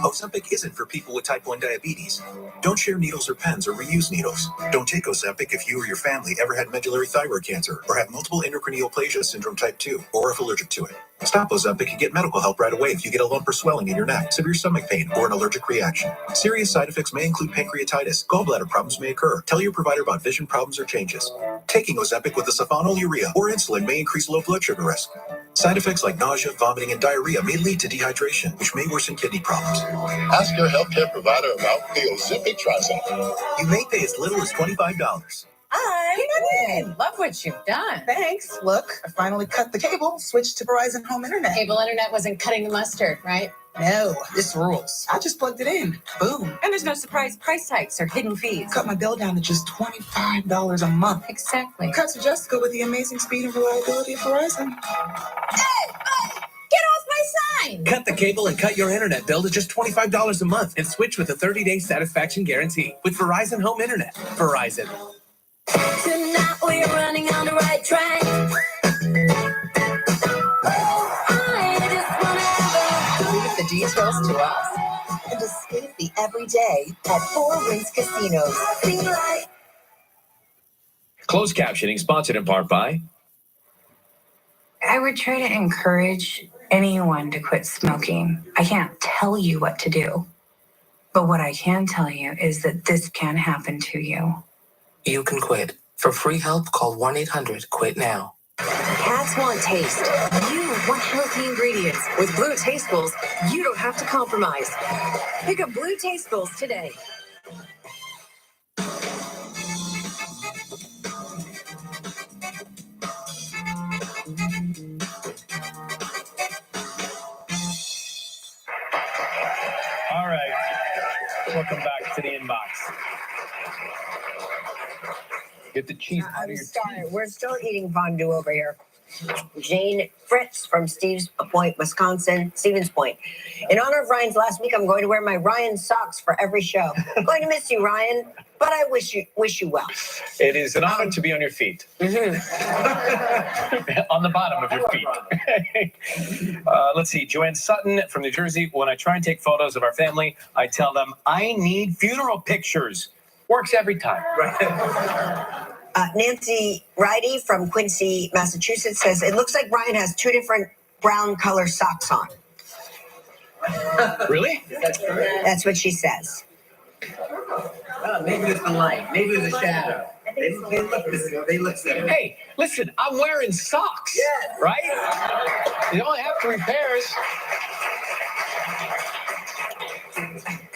Ozempic isn't for people with type 1 diabetes. Don't share needles or pens or reuse needles. Don't take Ozempic if you or your family ever had medullary thyroid cancer or have multiple endocrine neoplasia syndrome type 2 or if allergic to it. Stop Ozempic and get medical help right away if you get a lump or swelling in your neck, severe stomach pain, or an allergic reaction. Serious side effects may include pancreatitis. Gallbladder problems may occur. Tell your provider about vision problems or changes. Taking Ozempic with a sulfonylurea or insulin may increase low blood sugar risk. Side effects like nausea, vomiting, and diarrhea may lead to dehydration, which may worsen kidney problems. Ask your healthcare provider about the Ozempic Trizone. You may pay as little as $25. I love what you've done. Thanks. Look, I finally cut the cable, switched to Verizon Home Internet. Cable internet wasn't cutting the mustard, right? No, this rules. I just plugged it in. Boom. And there's no surprise price tags or hidden fees. Cut my bill down to just $25 a month. Exactly. Cut to Jessica with the amazing speed and reliability of Verizon. Hey, get off my sign! Cut the cable and cut your internet bill to just $25 a month and switch with a 30-day satisfaction guarantee with Verizon Home Internet. Verizon. Tonight we're running on the right track. Leave the details to us. And escape the everyday at Four Winds Casinos. Be like. Closed captioning sponsored in part by. I would try to encourage anyone to quit smoking. I can't tell you what to do, but what I can tell you is that this can happen to you. You can quit. For free help, call 1-800-QUIT-NOW. Cats want taste. You want healthy ingredients. With Blue Tastefuls, you don't have to compromise. Pick up Blue Tastefuls today. All right. Welcome back to the inbox. Get the cheese out of your We're still eating fondue over here. Jane Fritz from Stevens Point, Wisconsin. In honor of Ryan's last week, I'm going to wear my Ryan socks for every show. I'm going to miss you, Ryan, but I wish you well. It is an honor to be on your feet. On the bottom of your feet. Let's see. Joanne Sutton from New Jersey. When I try and take photos of our family, I tell them I need funeral pictures. Works every time. Nancy Ridey from Quincy, Massachusetts says, it looks like Ryan has two different brown color socks on. Really? That's what she says. Maybe it's the light. Maybe it's the shadow. They look similar. Hey, listen, I'm wearing socks. Yes. Right? You only have 3 pairs.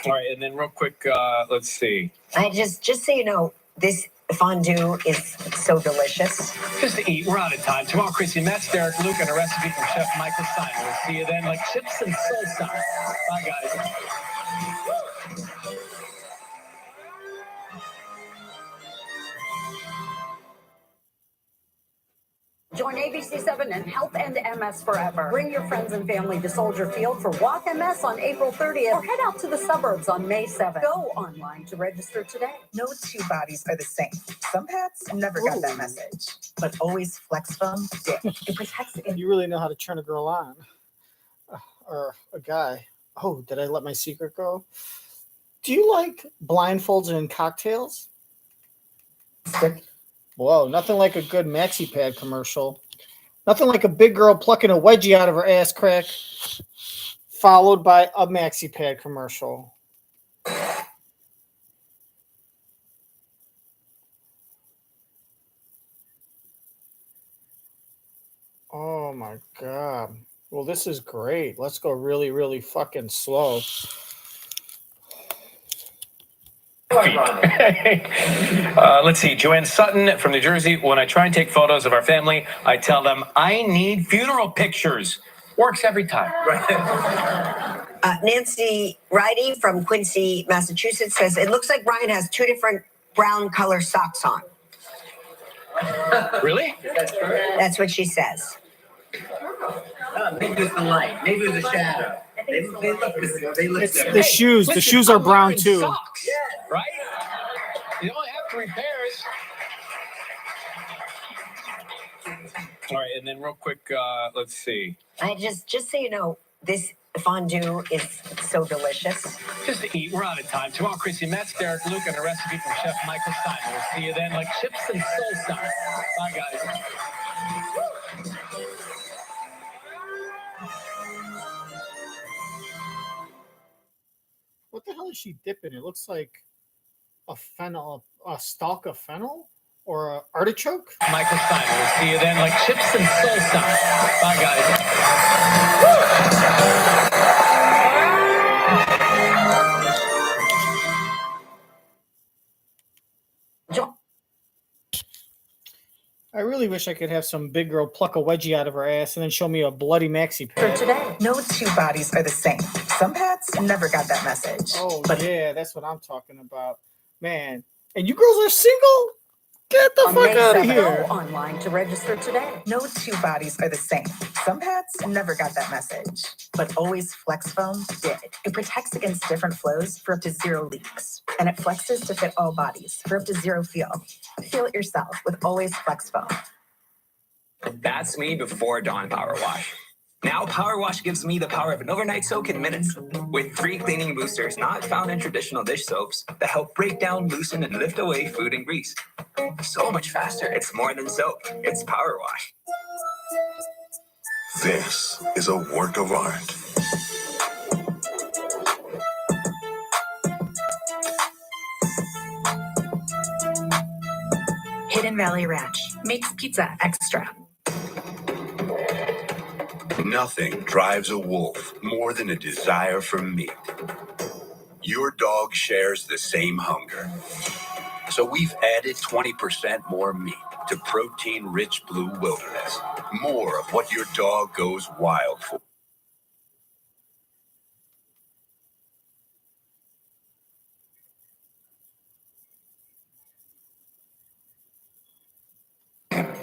All right, and then real quick, let's see. Just so you know, this fondue is so delicious. Just to eat. We're out of time. Tomorrow, Chrissy Metz, Derek Luke, and a recipe from Chef Michael Stein. We'll see you then, like chips and salsa. Bye, guys. Join ABC7 and Health End MS Forever. Bring your friends and family to Soldier Field for Walk MS on April 30th or head out to the suburbs on May 7th. Go online to register today. No two bodies are the same. Some pets never got that message, but always Flex Foam did. It protects it. You really know how to turn a girl on. Or a guy. Oh, did I let my secret go? Do you like blindfolds and cocktails? Whoa, nothing like a good maxi pad commercial. Nothing like a big girl plucking a wedgie out of her ass crack, followed by a maxi pad commercial. Oh my God. Well, this is great. Let's go really, really fucking slow. Let's see. Joanne Sutton from New Jersey. When I try and take photos of our family, I tell them I need funeral pictures. Works every time. Nancy Ridey from Quincy, Massachusetts says, it looks like Ryan has two different brown color socks on. Really? That's what she says. Maybe it's the light. Maybe it's the shadow. They look similar. The shoes. The shoes are brown too. Socks, right? You only have 3 pairs. All right, and then real quick, let's see. Just so you know, this fondue is so delicious. Just to eat. We're out of time. Tomorrow, Chrissy Metz, Derek Luke, and a recipe from Chef Michael Stein. We'll see you then, like chips and salsa. Bye, guys. What the hell is she dipping? It looks like a fennel, a stalk of fennel, or an artichoke. Michael Stein. We'll see you then, like chips and salsa. Bye, guys. I really wish I could have some big girl pluck a wedgie out of her ass and then show me a bloody maxi pad. For today, no two bodies are the same. Some pets never got that message. Oh, yeah, that's what I'm talking about. Man, and you girls are single? Get the fuck out of here. Go online to register today. No two bodies are the same. Some pets never got that message, but always Flex Foam did. It protects against different flows for up to 0 leaks, and it flexes to fit all bodies for up to 0 feel. Feel it yourself with Always Flex Foam. That's me before Dawn Power Wash. Now Power Wash gives me the power of an overnight soak in minutes with 3 cleaning boosters not found in traditional dish soaps that help break down, loosen, and lift away food and grease. So much faster. It's more than soap. It's Power Wash. This is a work of art. Hidden Valley Ranch makes pizza extra. Nothing drives a wolf more than a desire for meat. Your dog shares the same hunger. So we've added 20% more meat to protein-rich Blue Wilderness. More of what your dog goes wild for.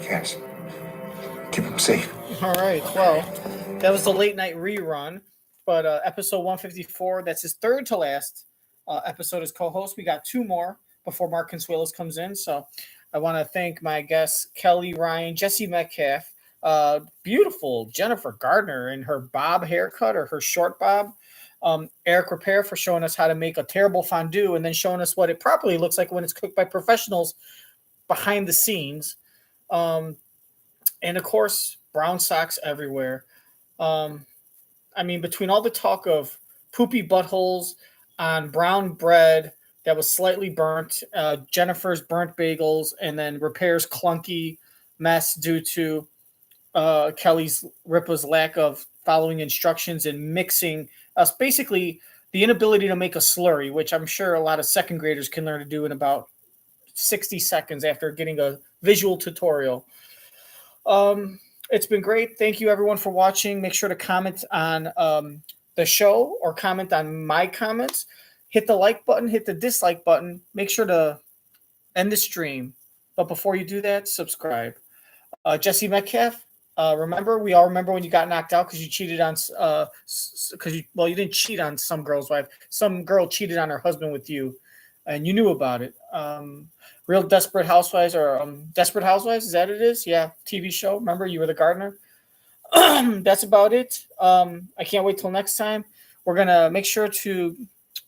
Yes. Give him safe. All right. Well, that was the late night rerun, but episode 154. That's his third to last episode as co-host. We got 2 more before Mark Consuelos comes in. So I want to thank my guests Kelly Ryan, Jesse Metcalfe, beautiful Jennifer Gardner in her bob haircut or her short bob. Eric Ripert for showing us how to make a terrible fondue and then showing us what it properly looks like when it's cooked by professionals behind the scenes. And of course, brown socks everywhere. I mean, between all the talk of poopy buttholes on brown bread that was slightly burnt, Jennifer's burnt bagels, and then Repair's clunky mess due to Ripa's lack of following instructions and mixing us, basically the inability to make a slurry, which I'm sure a lot of second graders can learn to do in about 60 seconds after getting a visual tutorial. It's been great. Thank you everyone for watching. Make sure to comment on the show or comment on my comments. Hit the like button, hit the dislike button. Make sure to end the stream. But before you do that, subscribe. Jesse Metcalfe, we all remember when you got knocked out because you cheated on, you didn't cheat on some girl's wife. Some girl cheated on her husband with you, and you knew about it. Real Desperate Housewives or Desperate Housewives, is that what it is? Yeah, TV show. Remember, you were the gardener. That's about it. I can't wait till next time. We're going to make sure to...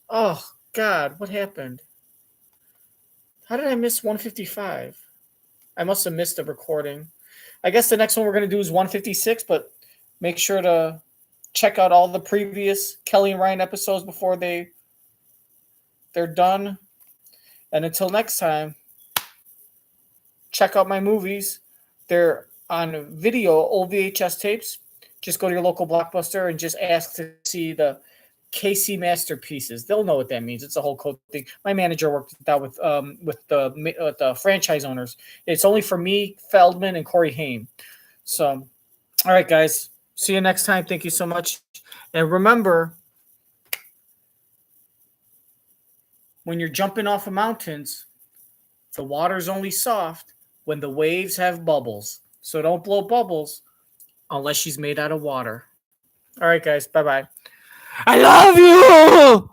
Oh, God, what happened? How did I miss 155? I must have missed the recording. I guess the next one we're going to do is 156, but make sure to check out all the previous Kelly and Ryan episodes before they're done. And until next time, check out my movies. They're on video, old VHS tapes. Just go to your local Blockbuster and just ask to see the KC Masterpieces. They'll know what that means. It's a whole code thing. My manager worked that with the franchise owners. It's only for me, Feldman, and Corey Haim. So, all right, guys. See you next time. Thank you so much. And remember, when you're jumping off of mountains, the water's only soft when the waves have bubbles. So don't blow bubbles unless she's made out of water. All right, guys. Bye-bye. I love you!